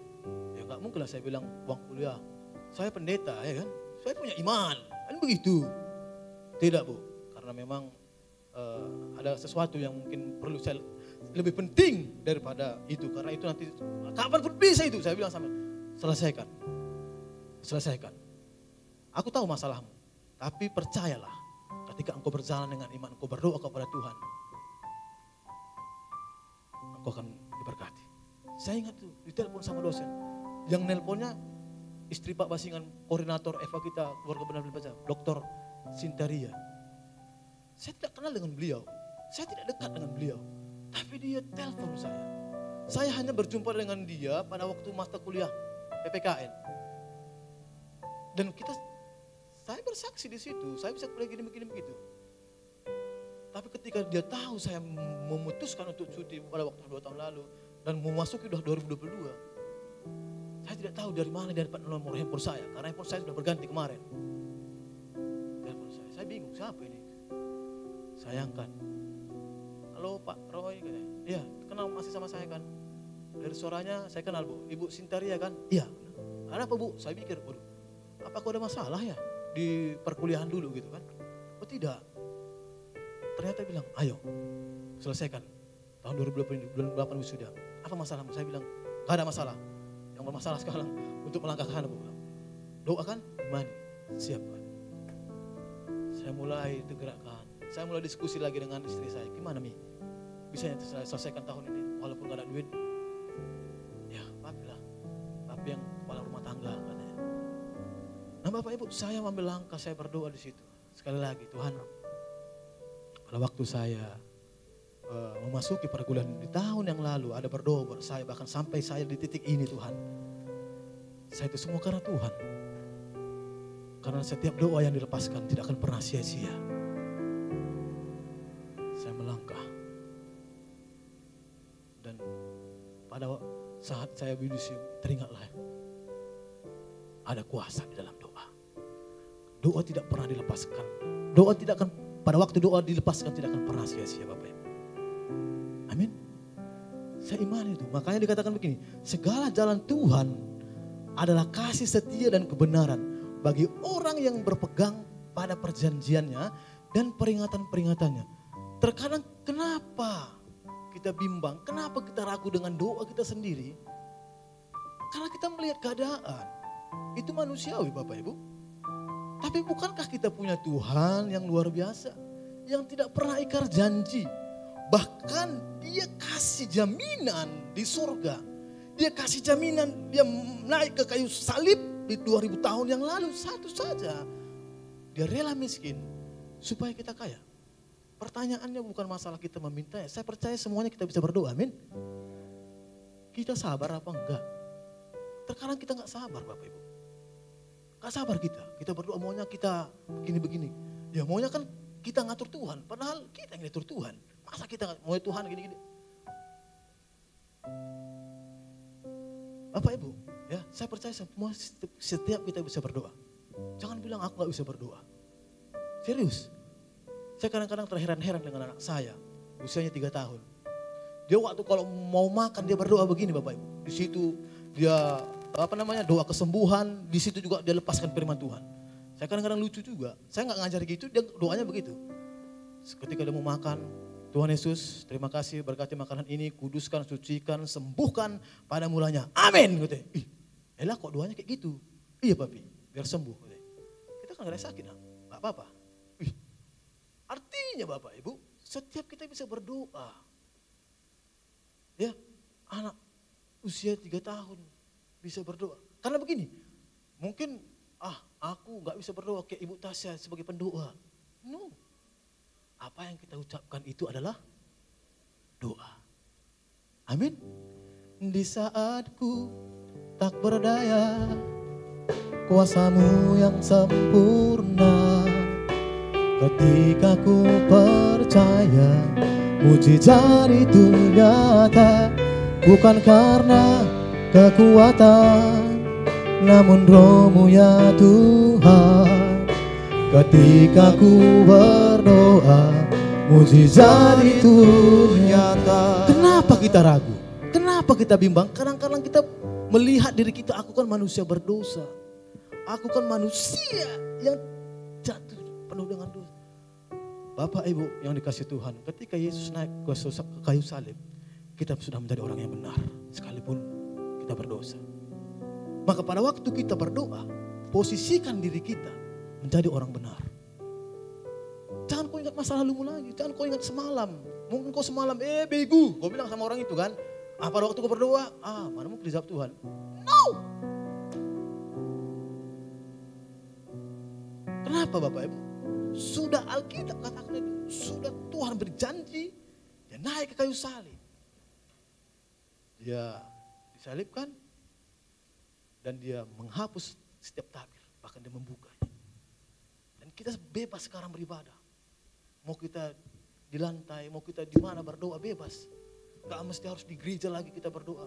[SPEAKER 4] Ya enggak mungkin lah saya bilang uang kuliah. Saya pendeta ya kan, saya punya iman. Kan begitu. Tidak Bu, karena memang ada sesuatu yang mungkin perlu saya lebih penting daripada itu. Karena itu nanti kapanpun bisa itu. Saya bilang sama selesaikan. Selesaikan. Aku tahu masalahmu. Tapi percayalah. Ketika engkau berjalan dengan iman, engkau berdoa kepada Tuhan. Engkau akan diberkati. Saya ingat tuh, ditelepon sama dosen. Yang nelponnya istri Pak Basingan, koordinator Eva kita, keluarga benar baca, Dr. Sintaria. Saya tidak kenal dengan beliau. Saya tidak dekat dengan beliau. Tapi dia telepon saya. Saya hanya berjumpa dengan dia pada waktu mata kuliah PPKN. Dan saya bersaksi di situ, saya bisa kuliah gini-begini begitu. Tapi ketika dia tahu saya memutuskan untuk cuti pada waktu 2 tahun lalu dan memasuki udah 2022, saya tidak tahu dari mana dia dapat nomor handphone saya, karena handphone saya sudah berganti kemarin. Telepon saya bingung siapa ini. Saya angkat. Halo Pak Roy, iya kenal masih sama saya kan? Dari suaranya saya kenal Bu, Ibu Sintaria kan? Iya. Ada apa Bu? Saya pikir, waduh, apa kok ada masalah ya di perkuliahan dulu gitu kan? Oh tidak. Ternyata bilang, ayo selesaikan. Tahun 2020 bulan 8 wisuda. Apa masalahmu? Saya bilang, gak ada masalah. Yang bermasalah sekarang untuk melangkah ke sana. Doakan, imani, siapkan. Saya mulai digerakkan. Saya mulai diskusi lagi dengan istri saya. Gimana Mi? Bisa saya selesaikan tahun ini walaupun gak ada duit? Ya papi lah. Papi yang kepala rumah tangga katanya. Nah Bapak Ibu, saya ambil langkah, saya berdoa di situ. Sekali lagi Tuhan, pada waktu saya memasuki perkuliahan di tahun yang lalu, ada berdoa buat saya, bahkan sampai saya di titik ini Tuhan. Saya itu semua karena Tuhan. Karena setiap doa yang dilepaskan tidak akan pernah sia-sia. Saya melangkah. Dan pada saat saya berdiri, teringatlah ada kuasa di dalam doa. Doa tidak pernah dilepaskan. Doa tidak akan, pada waktu doa dilepaskan tidak akan pernah sia-sia Bapak Ibu. Amin. Saya imani itu. Makanya dikatakan begini, segala jalan Tuhan adalah kasih setia dan kebenaran bagi orang yang berpegang pada perjanjiannya dan peringatan-peringatannya. Terkadang kenapa kita bimbang, kenapa kita ragu dengan doa kita sendiri? Karena kita melihat keadaan. Itu manusiawi Bapak Ibu. Tapi bukankah kita punya Tuhan yang luar biasa? Yang tidak pernah ingkar janji. Bahkan dia kasih jaminan di surga. Dia kasih jaminan, dia naik ke kayu salib di 2000 tahun yang lalu. Satu saja. Dia rela miskin supaya kita kaya. Pertanyaannya bukan masalah kita meminta. Saya percaya semuanya kita bisa berdoa, amin. Kita sabar apa enggak? Terkadang kita enggak sabar Bapak Ibu. Enggak sabar kita berdoa maunya kita begini-begini. Ya maunya kan kita ngatur Tuhan, padahal kita yang ngatur Tuhan. Masa kita mau Tuhan gini-gini? Bapak Ibu, ya saya percaya semua setiap kita bisa berdoa. Jangan bilang aku gak bisa berdoa. Serius. Saya kadang-kadang terheran-heran dengan anak saya, usianya 3 tahun. Dia waktu kalau mau makan dia berdoa begini Bapak Ibu. Di situ dia doa kesembuhan, di situ juga dia lepaskan firman Tuhan. Saya kadang-kadang lucu juga. Saya gak ngajar gitu, dia doanya begitu. Ketika dia mau makan, Tuhan Yesus terima kasih berkati makanan ini, kuduskan, sucikan, sembuhkan pada mulanya. Amin. Ih, elah kok doanya kayak gitu. Iya papi, biar sembuh. Kita kan gak ada sakit, gak apa-apa. Artinya Artinya Bapak Ibu, setiap kita bisa berdoa. Ya, anak usia 3 tahun bisa berdoa. Karena begini, mungkin aku nggak bisa berdoa kayak Ibu Tasya sebagai pendoa. No. Apa yang kita ucapkan itu adalah doa. Amin. Di saat ku tak berdaya, kuasa-Mu yang sempurna. Ketika ku percaya, mujizat itu nyata. Bukan karena kekuatan, namun Roh-Mu ya Tuhan. Ketika ku berdoa, mujizat itu nyata. Kenapa kita ragu? Kenapa kita bimbang? Kadang-kadang kita melihat diri kita, aku kan manusia berdosa. Aku kan manusia yang jatuh penuh dengan dosa. Bapak Ibu yang dikasihi Tuhan, ketika Yesus naik ke kayu salib, kita sudah menjadi orang yang benar sekalipun kita berdosa. Maka pada waktu kita berdoa, posisikan diri kita menjadi orang benar. Jangan kau ingat masa lalumu lagi, jangan kau ingat semalam. Mungkin kau semalam, bego, kau bilang sama orang itu kan. Pada waktu kau berdoa, mana mau dijawab Tuhan. No. Kenapa Bapak Ibu? Sudah Alkitab katakan itu, sudah Tuhan berjanji, dia naik ke kayu salib. Dia disalibkan dan dia menghapus setiap tabir, bahkan dia membukanya. Dan kita bebas sekarang beribadah. Mau kita di lantai, mau kita di mana berdoa bebas. Gak mesti harus di gereja lagi kita berdoa.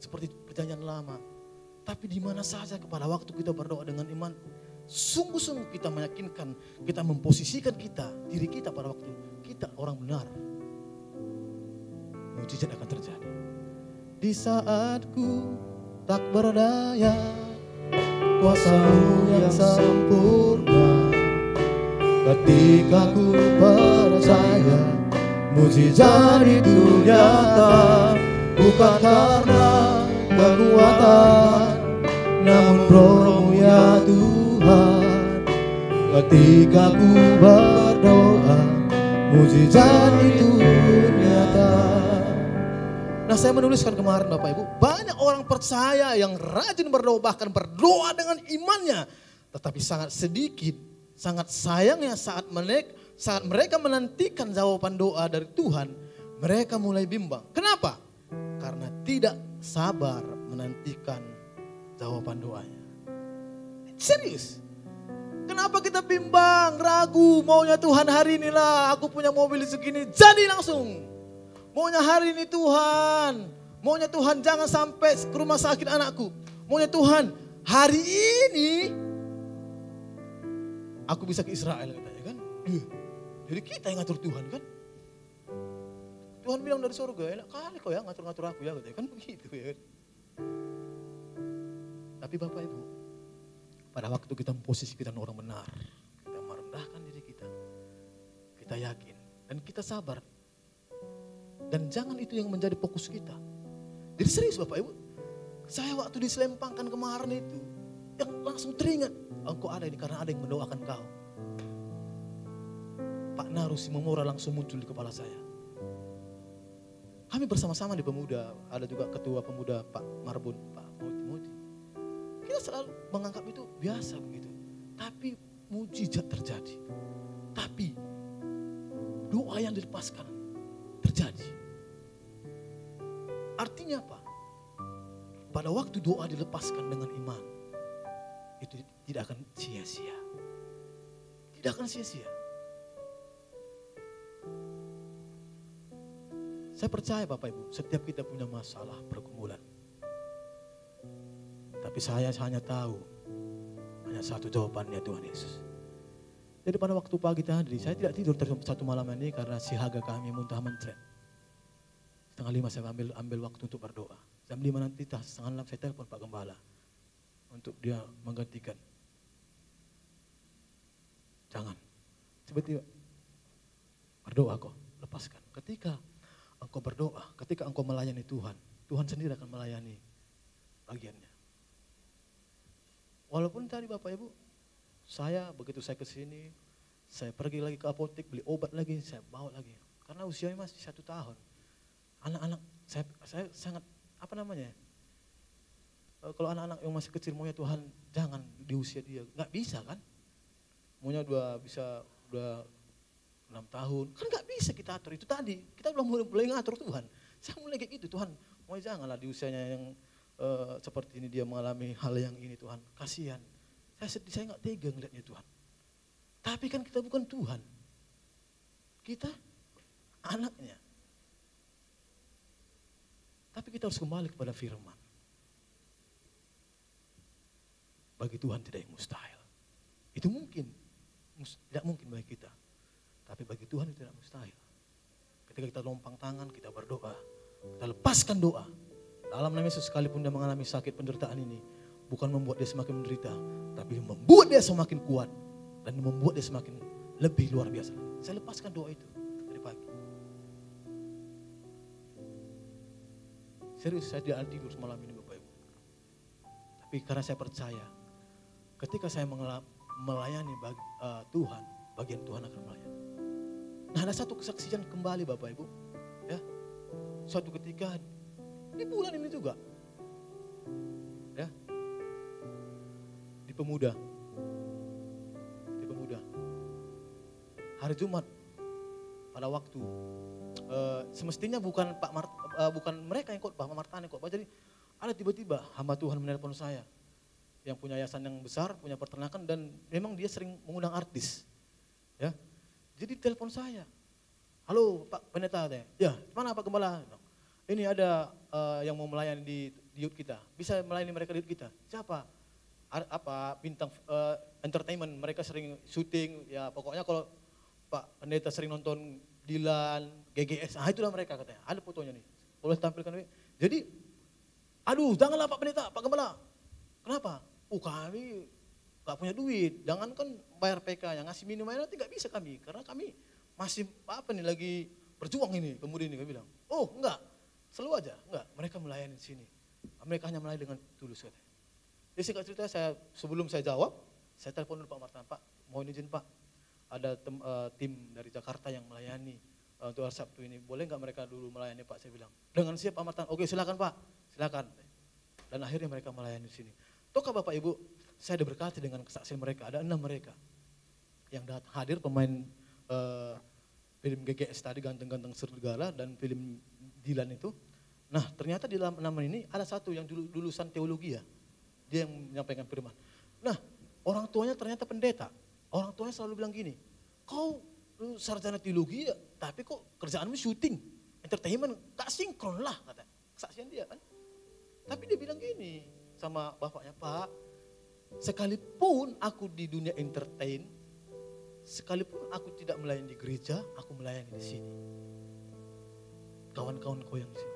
[SPEAKER 4] Seperti perjanjian lama. Tapi di mana saja pada waktu kita berdoa dengan iman, sungguh-sungguh kita meyakinkan, kita memposisikan diri kita pada waktu kita orang benar. Mujizat akan terjadi. Di saat ku tak berdaya, kuasa-Mu yang sempurna. Ketika ku percaya, mujizat itu nyata. Bukan karena kekuatan, namun Roh-Mu ya Tuhan. Ketika ku berdoa, mujizat itu nyata. Nah, saya menuliskan kemarin Bapak Ibu, banyak orang percaya yang rajin berdoa, bahkan berdoa dengan imannya. Tetapi sangat sedikit, sangat sayangnya saat mereka menantikan jawaban doa dari Tuhan, mereka mulai bimbang. Kenapa? Karena tidak sabar menantikan jawaban doanya. Serius. Kenapa kita bimbang, ragu, maunya Tuhan hari inilah, aku punya mobil segini, jadi langsung. Maunya hari ini Tuhan, maunya Tuhan jangan sampai ke rumah sakit anakku. Maunya Tuhan hari ini aku bisa ke Israel katanya kan. Jadi kita yang ngatur Tuhan kan. Tuhan bilang dari surga, enak kali kau ya ngatur-ngatur aku ya katanya kan begitu ya. Tapi Bapak Ibu, pada waktu kita memposisikan orang benar, kita merendahkan diri kita yakin dan kita sabar. Dan jangan itu yang menjadi fokus kita. Jadi serius Bapak Ibu, saya waktu diselempangkan kemarin itu, yang langsung teringat, engkau ada ini karena ada yang mendoakan kau. Pak Naru Simomora langsung muncul di kepala saya. Kami bersama-sama di pemuda, ada juga ketua pemuda Pak Marbun, Pak Moti. Kita selalu menganggap itu biasa begitu. Tapi mujizat terjadi. Tapi doa yang dilepaskan terjadi. Artinya apa? Pada waktu doa dilepaskan dengan iman, itu tidak akan sia-sia. Tidak akan sia-sia. Saya percaya Bapak Ibu, setiap kita punya masalah, pergumulan. Tapi saya hanya tahu, hanya satu jawabannya Tuhan Yesus. Jadi pada waktu pagi tadi, saya tidak tidur satu malam ini karena siaga kami muntah mencret. 4:30 saya ambil waktu untuk berdoa. Jam 5 nanti 5:30 saya telepon Pak Gembala untuk dia menggantikan. Jangan, tiba-tiba berdoa kok, lepaskan. Ketika engkau berdoa, ketika engkau melayani Tuhan, Tuhan sendiri akan melayani bagiannya. Walaupun tadi Bapak Ibu, begitu saya ke sini, Saya pergi lagi ke apotek, beli obat lagi, saya bawa lagi. Karena usianya masih 1 tahun. Anak-anak, saya sangat, kalau anak-anak yang masih kecil maunya Tuhan, jangan di usia dia. Nggak bisa kan? Maunya udah 6 tahun. Kan nggak bisa kita atur, itu tadi. Kita belum mulai ngatur Tuhan. Saya mulai kayak gitu, Tuhan. Mau janganlah di usianya yang seperti ini dia mengalami hal yang ini Tuhan. Kasihan. Saya sedih, saya nggak tega ngeliatnya Tuhan. Tapi kan kita bukan Tuhan. Kita anaknya. Tapi kita harus kembali kepada firman. Bagi Tuhan tidak yang mustahil. Itu mungkin. Tidak mungkin bagi kita. Tapi bagi Tuhan itu tidak mustahil. Ketika kita lompang tangan, kita berdoa. Kita lepaskan doa. Dalam nama Yesus sekalipun dia mengalami sakit penderitaan ini. Bukan membuat dia semakin menderita. Tapi membuat dia semakin kuat. Dan membuat dia semakin lebih luar biasa. Saya lepaskan doa itu dari pagi. Serius, saya tidak tidur semalam ini Bapak Ibu. Tapi karena saya percaya, ketika saya melayani Tuhan, bagian Tuhan akan melayani. Nah, ada satu kesaksian kembali Bapak Ibu. Ya. Suatu ketika di bulan ini juga. Ya. Di pemuda. Hari Jumat pada waktu semestinya bukan bukan mereka yang khotbah, Pak Martani khotbah. Jadi ada tiba-tiba hamba Tuhan menelpon saya yang punya yayasan yang besar, punya peternakan dan memang dia sering mengundang artis. Ya. Jadi telepon saya. Halo Pak Pendeta, ya mana Pak Gembala? Ini ada yang mau melayani di youth kita. Bisa melayani mereka di youth kita. Siapa? Bintang entertainment, mereka sering syuting, ya pokoknya kalau Pak Pendeta sering nonton Dilan, GGS, itulah mereka katanya. Ada fotonya nih, boleh tampilkan. Jadi, aduh janganlah Pak Pendeta, Pak Gembala. Kenapa? Kami gak punya duit, jangan kan bayar PK yang ngasih minum air nanti gak bisa kami. Karena kami masih lagi berjuang ini, pemuda ini kami bilang. Oh enggak, selalu aja, enggak. Mereka melayani di sini. Mereka hanya melayani dengan tulus katanya. Jadi singkat cerita sebelum saya jawab, saya telepon dulu Pak Martan, Pak mohon izin Pak. Ada tim dari Jakarta yang melayani untuk hari Sabtu ini. Boleh nggak mereka dulu melayani Pak? Saya bilang. Dengan siap Pak Martan. Oke silakan Pak, silakan. Dan akhirnya mereka melayani di sini. Tahukah Bapak Ibu, saya diberkati dengan kesaksian mereka. Ada 6 mereka yang hadir pemain film GGS tadi, Ganteng-Ganteng Serigala dan film Dilan itu. Nah ternyata di dalam 6 ini ada satu yang lulusan teologi ya. Dia yang menyampaikan firman. Nah orang tuanya ternyata pendeta. Orang tuanya selalu bilang gini, kau sarjana teologi ya, tapi kok kerjaanmu syuting, entertainment, gak sinkron lah kata. Kesaksian dia kan. Tapi dia bilang gini sama bapaknya, Pak, sekalipun aku di dunia entertain, sekalipun aku tidak melayani di gereja, aku melayani di sini. Kawan-kawan kau yang di sini.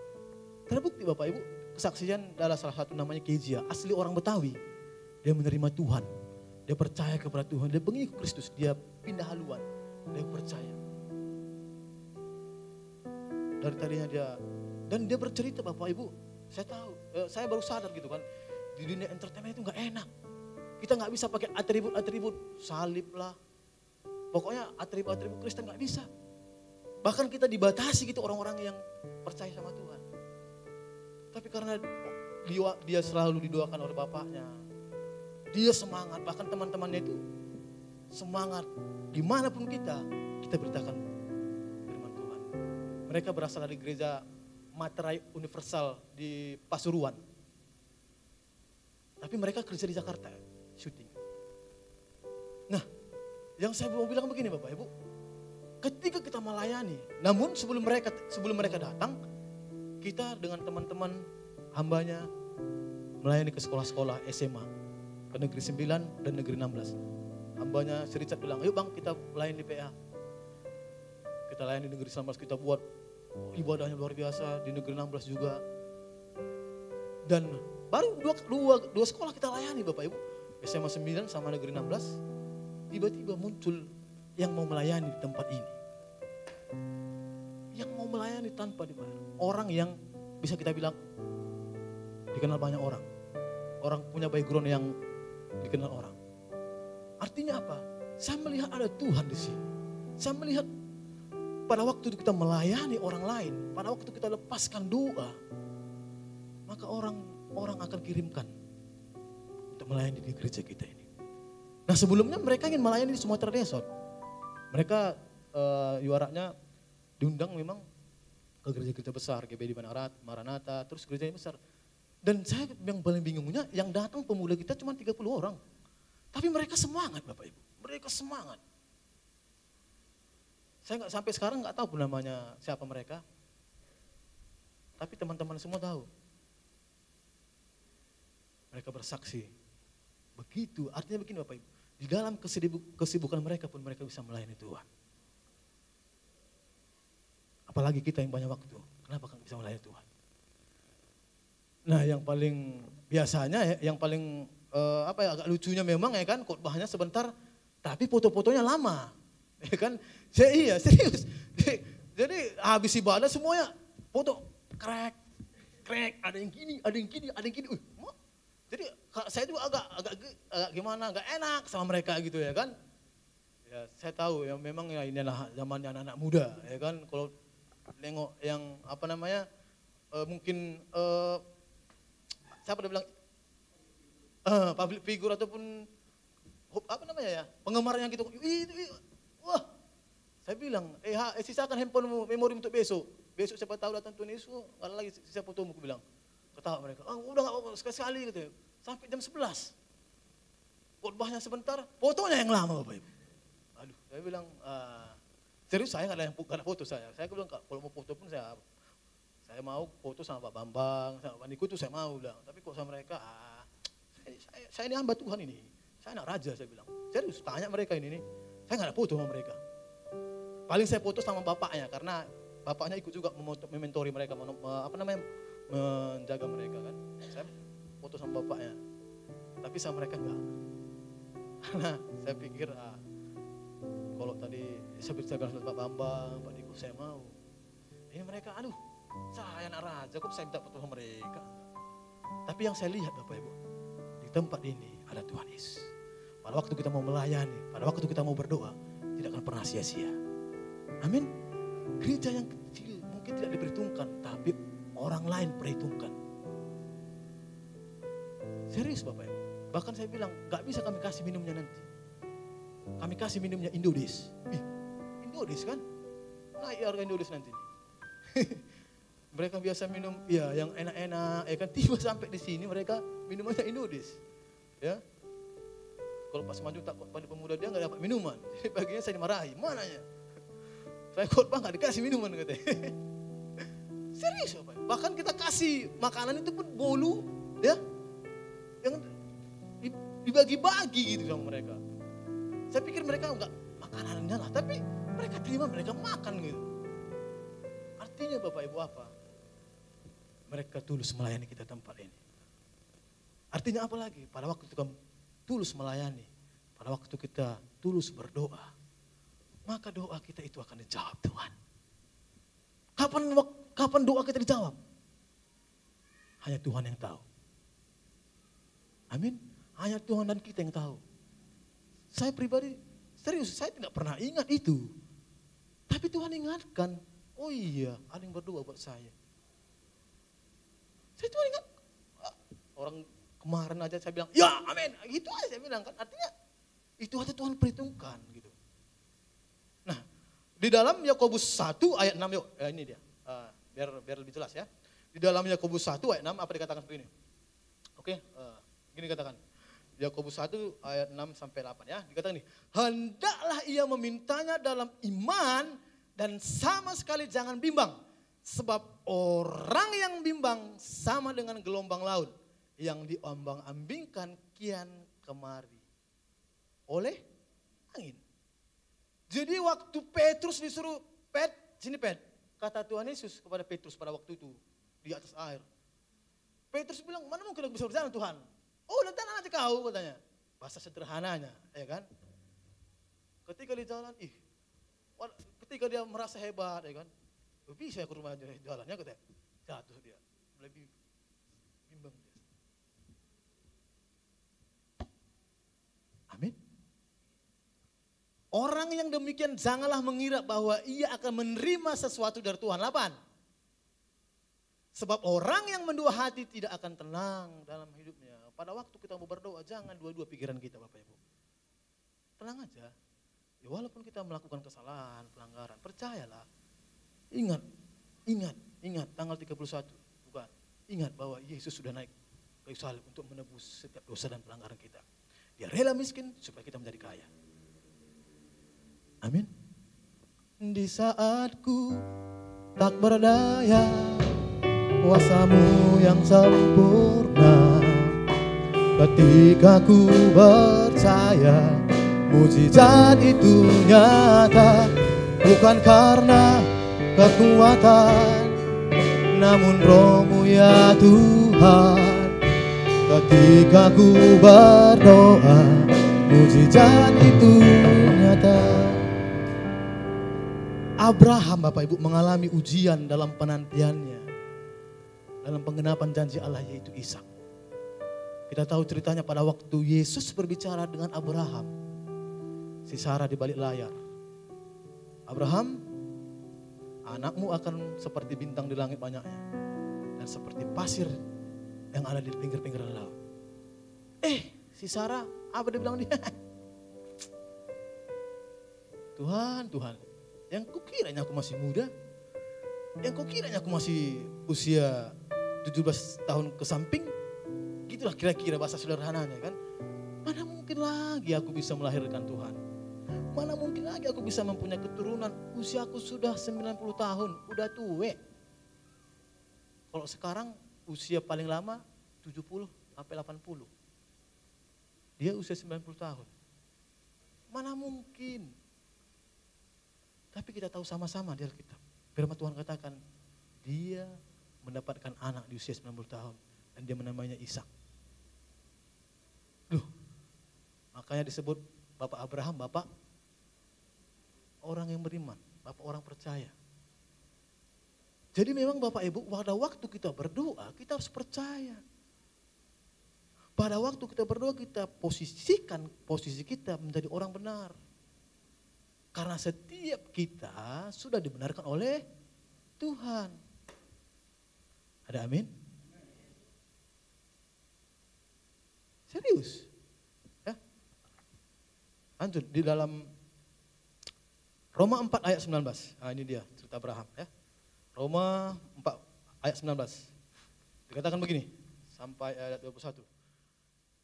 [SPEAKER 4] Terbukti Bapak Ibu, kesaksian adalah salah satu namanya Kezia, asli orang Betawi. Dia menerima Tuhan. Dia percaya kepada Tuhan, dia pengikut Kristus, dia pindah haluan, dia percaya. Dari tadinya dia bercerita Bapak Ibu, saya tahu, saya baru sadar gitu kan, di dunia entertainment itu gak enak. Kita gak bisa pakai atribut-atribut, salib lah, pokoknya atribut-atribut Kristen gak bisa. Bahkan kita dibatasi gitu orang-orang yang percaya sama Tuhan. Tapi karena dia selalu didoakan oleh bapaknya, dia semangat, bahkan teman-temannya itu semangat. Dimanapun kita beritakan firman Tuhan. Mereka berasal dari gereja Materai Universal di Pasuruan. Tapi mereka kerja di Jakarta, syuting. Nah, yang saya mau bilang begini Bapak Ibu. Ketika kita melayani, namun sebelum mereka datang, kita dengan teman-teman hambanya melayani ke sekolah-sekolah SMA. Ke negeri 9 dan negeri 16. Hambanya si Richard bilang, ayo bang kita layani di PA. Kita layani di negeri 19, kita buat ibadahnya luar biasa. Di negeri 16 juga. Dan baru dua sekolah kita layani Bapak Ibu. SMA 9 sama negeri 16. Tiba-tiba muncul yang mau melayani di tempat ini. Yang mau melayani tanpa dibayar. Orang yang bisa kita bilang dikenal banyak orang. Orang punya background yang dikenal orang. Artinya apa? Saya melihat ada Tuhan di sini. Saya melihat pada waktu kita melayani orang lain, pada waktu kita lepaskan doa, maka orang akan kirimkan untuk melayani di gereja kita ini. Nah sebelumnya mereka ingin melayani di Sumatera Desot. Mereka yuaranya diundang memang ke gereja-gereja besar, GBI Maranatha, terus gereja yang besar. Dan saya yang paling bingungnya, yang datang pemuda kita cuma 30 orang. Tapi mereka semangat Bapak Ibu, mereka semangat. Saya sampai sekarang nggak tahu namanya siapa mereka. Tapi teman-teman semua tahu. Mereka bersaksi. Begitu, artinya begini Bapak Ibu. Di dalam kesibukan mereka pun mereka bisa melayani Tuhan. Apalagi kita yang banyak waktu, kenapa kan bisa melayani Tuhan? Nah yang paling biasanya, yang paling agak lucunya memang ya kan, khotbahnya sebentar, tapi foto-fotonya lama. Ya kan, iya serius. Jadi habis ibadah semuanya foto, krek, ada yang gini, ada yang gini, ada yang gini. Jadi saya juga agak gimana, agak enak sama mereka gitu ya kan. Ya saya tahu ya memang ya inilah zamannya anak-anak muda ya kan. Kalau nengok yang apa namanya mungkin siapa dia bilang public figure ataupun apa namanya ya penggemarnya gitu. Wah saya bilang sisakan handphone memori untuk besok. Besok siapa tahu datang Tuhan Yesus, ada lagi sisa fotomu aku bilang. Ketawa mereka, udah gak apa-apa sekali gitu ya. Sampai jam 11. Khotbahnya sebentar, fotonya yang lama Bapak Ibu. Aduh, saya bilang, serius saya gak ada foto saya. Saya bilang, kalau mau foto pun saya mau foto sama Pak Bambang, sama Pak Niko tuh saya mau bilang. Tapi kok sama mereka, saya ini hamba Tuhan ini. Saya anak raja saya bilang. Serius, tanya mereka ini nih. Saya gak ada foto sama mereka. Paling saya foto sama bapaknya, karena bapaknya ikut juga mementori mereka, menjaga mereka kan. Saya foto sama bapaknya, tapi sama mereka enggak. Karena saya pikir kalau tadi saya bilang sama Pak Bambang, Pak Niko saya mau. Ini mereka, aduh saya anak raja kok saya minta foto sama mereka. Tapi yang saya lihat Bapak Ibu, di tempat ini ada Tuhan Yesus. Pada waktu kita mau melayani, pada waktu kita mau berdoa, tidak akan pernah sia-sia. Amin. Gereja yang kecil mungkin tidak diperhitungkan, tapi orang lain perhitungkan. Serius Bapak Ibu. Bahkan saya bilang, gak bisa kami kasih minumnya nanti. Kami kasih minumnya Indodis. Indodis kan? Naik harga Indodis nanti. Mereka biasa minum ya yang enak-enak. Ya kan tiba sampai di sini mereka minumannya Indodis. Ya. Kalau pas maju tak pada pemuda dia gak dapat minuman. Jadi baginya saya dimarahi. Mananya? Saya khotbah gak dikasih minuman katanya. Serius Bapak. Bahkan kita kasih makanan itu pun bolu ya. Yang dibagi-bagi gitu sama mereka. Saya pikir mereka enggak makanannya lah, tapi mereka terima, mereka makan gitu. Artinya Bapak Ibu apa? Mereka tulus melayani kita tempat ini. Artinya apa lagi? Pada waktu kita tulus melayani, pada waktu kita tulus berdoa, maka doa kita itu akan dijawab Tuhan. Kapan doa kita dijawab? Hanya Tuhan yang tahu. Amin. Hanya Tuhan dan kita yang tahu. Saya pribadi, serius, saya tidak pernah ingat itu. Tapi Tuhan ingatkan, oh iya, ada yang berdoa buat saya. Saya Tuhan ingat. Orang kemarin aja saya bilang, ya amin. Gitu aja saya bilang kan. Artinya, itu aja Tuhan perhitungkan gitu. Nah, di dalam Yakobus 1 ayat 6, yuk, ini dia. Biar lebih jelas ya. Di dalam Yakobus 1 ayat 6 apa dikatakan seperti ini? Oke, gini katakan. Yakobus 1 ayat 6 sampai 8 ya. Dikatakan nih, hendaklah ia memintanya dalam iman dan sama sekali jangan bimbang. Sebab orang yang bimbang sama dengan gelombang laut yang diombang-ambingkan kian kemari oleh angin. Jadi waktu Petrus disuruh, sini kata Tuhan Yesus kepada Petrus pada waktu itu di atas air. Petrus bilang, mana mungkin aku bisa berjalan Tuhan? Oh, nanti aja kau katanya. Bahasa sederhananya, ya kan? Ketika di jalan, ketika dia merasa hebat, ya kan? Bisa ke rumah jalannya katanya. Jatuh dia, lebih bimbang dia. Amin. Orang yang demikian janganlah mengira bahwa ia akan menerima sesuatu dari Tuhan. 8. Sebab orang yang mendua hati tidak akan tenang dalam hidupnya. Pada waktu kita mau berdoa, jangan dua-dua pikiran kita Bapak Ibu. Tenang aja. Ya walaupun kita melakukan kesalahan, pelanggaran, percayalah. Ingat tanggal 31. Bukan. Ingat bahwa Yesus sudah naik kayu salib untuk menebus setiap dosa dan pelanggaran kita. Dia rela miskin supaya kita menjadi kaya. Amin. Di saatku tak berdaya, kuasamu yang sempurna. Ketika ku percaya, mujizat itu nyata. Bukan karena kekuatan, namun Roh-Mu ya Tuhan. Ketika ku berdoa, mujizat itu nyata. Abraham Bapak Ibu mengalami ujian dalam penantiannya, dalam penggenapan janji Allah yaitu Ishak. Kita tahu ceritanya pada waktu Yesus berbicara dengan Abraham, si Sarah di balik layar. Abraham, anakmu akan seperti bintang di langit banyaknya dan seperti pasir yang ada di pinggir-pinggir laut. Si Sarah, apa dia bilang dia? Tuhan, yang kukiranya aku masih muda, yang kukiranya aku masih usia 17 tahun ke samping, gitulah kira-kira bahasa sederhananya kan. Mana mungkin lagi aku bisa melahirkan Tuhan. Mana mungkin lagi aku bisa mempunyai keturunan, usiaku sudah 90 tahun, udah tua. Kalau sekarang usia paling lama 70 sampai 80. Dia usia 90 tahun. Mana mungkin. Tapi kita tahu sama-sama di Alkitab. Firman Tuhan katakan, dia mendapatkan anak di usia 90 tahun. Dan dia menamainya Ishak. Makanya disebut Bapak Abraham, Bapak orang yang beriman. Bapak orang percaya. Jadi memang Bapak Ibu, pada waktu kita berdoa, kita harus percaya. Pada waktu kita berdoa, kita posisikan posisi kita menjadi orang benar. Karena setiap kita sudah dibenarkan oleh Tuhan. Ada amin? Serius. Ya. Lanjut di dalam Roma 4 ayat 19. Nah, ini dia cerita Abraham ya. Roma 4 ayat 19. Dikatakan begini sampai ayat 21.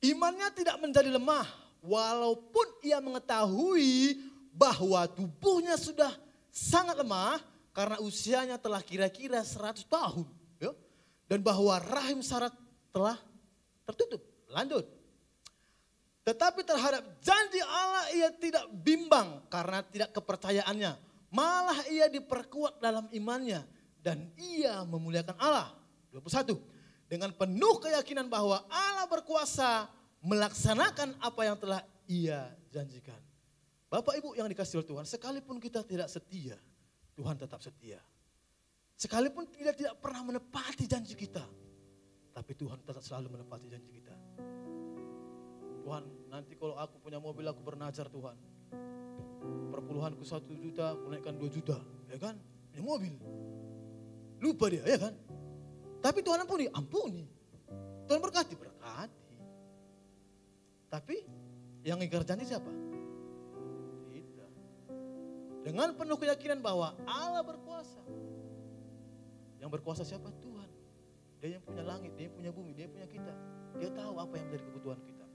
[SPEAKER 4] Imannya tidak menjadi lemah walaupun ia mengetahui bahwa tubuhnya sudah sangat lemah karena usianya telah kira-kira 100 tahun. Ya? Dan bahwa rahim Sarah telah tertutup. Lanjut. Tetapi terhadap janji Allah ia tidak bimbang karena tidak kepercayaannya. Malah ia diperkuat dalam imannya dan ia memuliakan Allah. 21. Dengan penuh keyakinan bahwa Allah berkuasa melaksanakan apa yang telah ia janjikan. Bapak Ibu yang dikasihi oleh Tuhan, sekalipun kita tidak setia, Tuhan tetap setia. Sekalipun tidak pernah menepati janji kita, tapi Tuhan tetap selalu menepati janji kita. Tuhan, nanti kalau aku punya mobil aku bernajar Tuhan. Perpuluhanku 1 juta, aku naikkan 2 juta, ya kan? Punya mobil. Lupa dia, ya kan? Tapi Tuhan ampuni. Tuhan berkati. Tapi yang ingkar janji siapa? Dengan penuh keyakinan bahwa Allah berkuasa. Yang berkuasa siapa? Tuhan. Dia yang punya langit, dia yang punya bumi, dia yang punya kita. Dia tahu apa yang menjadi kebutuhan kita.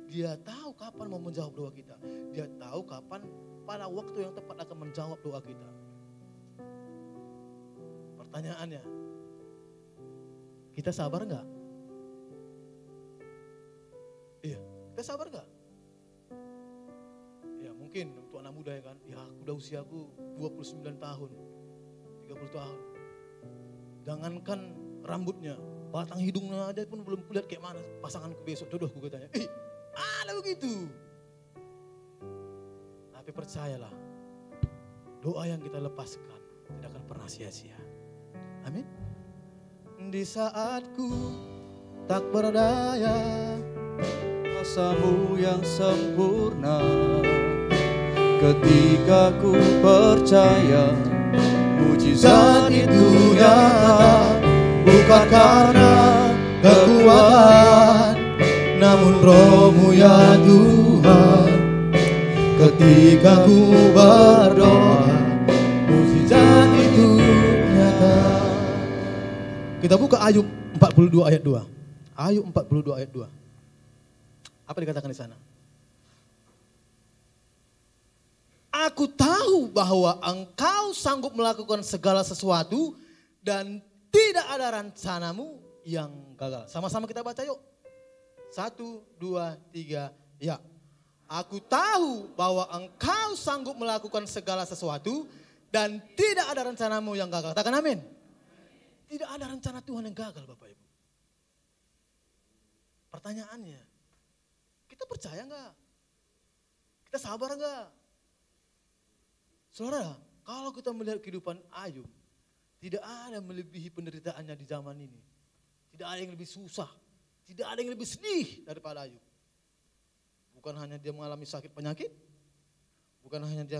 [SPEAKER 4] Dia tahu kapan mau menjawab doa kita. Dia tahu kapan pada waktu yang tepat akan menjawab doa kita. Pertanyaannya, kita sabar enggak? Iya, kita sabar enggak? Mungkin untuk anak muda ya kan, ya udah usiaku 29 tahun, 30 tahun. Jangankan rambutnya, batang hidungnya aja pun belum lihat kayak mana pasanganku besok, jodohku katanya. Ada begitu. Tapi percayalah, doa yang kita lepaskan tidak akan pernah sia-sia. Amin. Di saatku tak berdaya,
[SPEAKER 1] kuasa-Mu yang sempurna. Ketika ku percaya mujizat itu nyata, bukan karena kekuatan, namun Roh-Mu ya Tuhan. Ketika ku berdoa, mujizat itu nyata.
[SPEAKER 4] Kita buka Ayub 42 ayat 2. Ayub 42 ayat 2. Apa dikatakan di sana? Aku tahu bahwa engkau sanggup melakukan segala sesuatu dan tidak ada rencanamu yang gagal. Sama-sama kita baca yuk. 1, 2, 3, ya. Aku tahu bahwa engkau sanggup melakukan segala sesuatu dan tidak ada rencanamu yang gagal. Katakan amin. Tidak ada rencana Tuhan yang gagal Bapak Ibu. Pertanyaannya, kita percaya enggak? Kita sabar enggak? Saudara, kalau kita melihat kehidupan Ayub, tidak ada melebihi penderitaannya di zaman ini. Tidak ada yang lebih susah, tidak ada yang lebih sedih daripada Ayub. Bukan hanya dia mengalami sakit penyakit, bukan hanya dia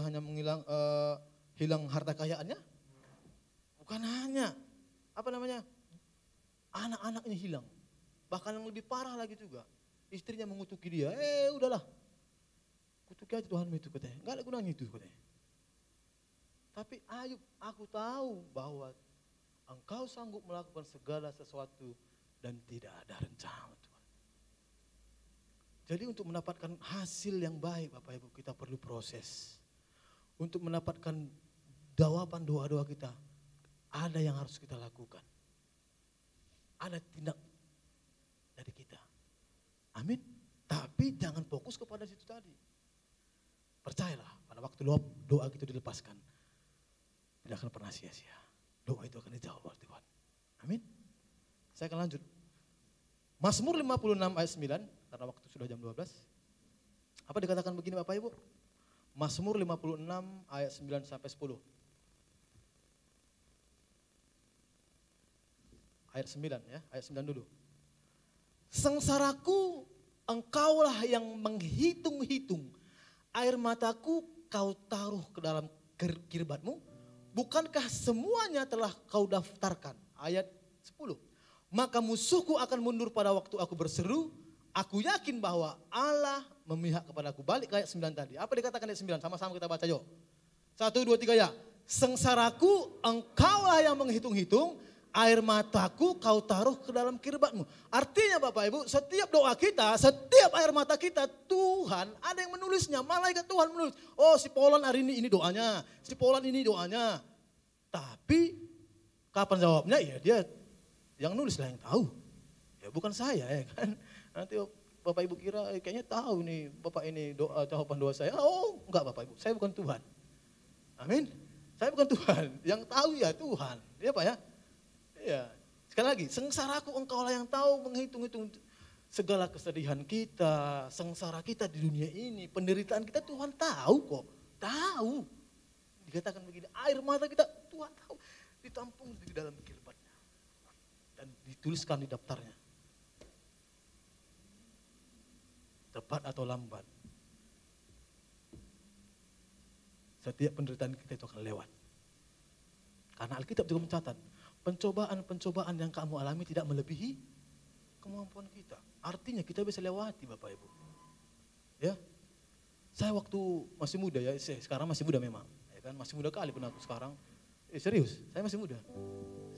[SPEAKER 4] hilang harta kekayaannya, bukan hanya anak-anaknya hilang. Bahkan yang lebih parah lagi juga, istrinya mengutuki dia, udahlah, kutuki aja Tuhanmu itu katanya, enggak ada gunanya itu katanya. Tapi Ayub, aku tahu bahwa engkau sanggup melakukan segala sesuatu dan tidak ada rencana Tuhan. Jadi untuk mendapatkan hasil yang baik Bapak Ibu, kita perlu proses. Untuk mendapatkan jawaban doa-doa kita, ada yang harus kita lakukan. Ada tindak dari kita. Amin. Tapi jangan fokus kepada situ tadi. Percayalah, pada waktu doa kita dilepaskan, tidak akan pernah sia-sia. Doa itu akan dijawab oleh Tuhan. Amin. Saya akan lanjut. Mazmur 56 ayat 9, karena waktu sudah jam 12. Apa dikatakan begini Bapak Ibu? Mazmur 56 ayat 9 sampai 10. Ayat 9 ya, ayat 9 dulu. Sengsaraku engkaulah yang menghitung-hitung, air mataku kau taruh ke dalam kirbatmu. Bukankah semuanya telah kau daftarkan? Ayat 10. Maka musuhku akan mundur pada waktu aku berseru. Aku yakin bahwa Allah memihak kepadaku. Balik ke ayat 9 tadi. Apa dikatakan ayat 9? Sama-sama kita baca yuk. 1, 2, 3 ya. Sengsaraku engkaulah yang menghitung-hitung, air mataku kau taruh ke dalam kirbatmu. Artinya Bapak Ibu, setiap doa kita, setiap air mata kita, Tuhan ada yang menulisnya. Malaikat Tuhan menulis. Oh si Polan hari ini doanya, si Polan ini doanya. Tapi kapan jawabnya? Ya dia yang nulis lah yang tahu. Ya bukan saya ya kan. Nanti Bapak Ibu kira kayaknya tahu nih Bapak ini jawaban doa saya. Oh enggak Bapak Ibu, saya bukan Tuhan. Amin. Saya bukan Tuhan. Yang tahu ya Tuhan. Ya Pak ya. Ya, sekali lagi, sengsaraku engkaulah yang tahu, menghitung-hitung segala kesedihan kita, sengsara kita di dunia ini, penderitaan kita Tuhan tahu kok, tahu. Dikatakan begini, air mata kita Tuhan tahu, ditampung di dalam kirbatnya dan dituliskan di daftarnya. Cepat atau lambat, setiap penderitaan kita itu akan lewat. Karena Alkitab juga mencatat, pencobaan-pencobaan yang kamu alami tidak melebihi kemampuan kita. Artinya kita bisa lewati Bapak Ibu. Ya, saya waktu masih muda ya, sekarang masih muda memang. Ya kan, masih muda kali pun aku sekarang. Serius, saya masih muda.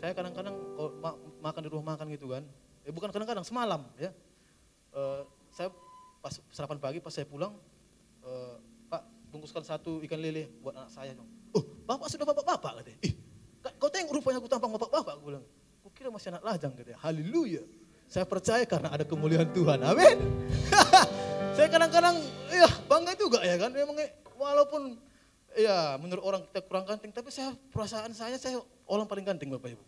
[SPEAKER 4] Saya kadang-kadang kalau makan di rumah makan gitu kan. Bukan kadang-kadang, semalam ya. Saya pas sarapan pagi pas saya pulang, Pak bungkuskan 1 ikan lele buat anak saya dong. Oh, Bapak sudah bapak-bapak katanya. Kau tengok rupanya aku tampang bapak-bapak, aku bilang. Aku kira masih anak lajang katanya. Haleluya. Saya percaya karena ada kemuliaan Tuhan. Amin. Saya kadang-kadang ya bangga juga ya kan. Memang walaupun ya menurut orang kita kurang ganteng, tapi perasaan saya orang paling ganteng Bapak Ibu.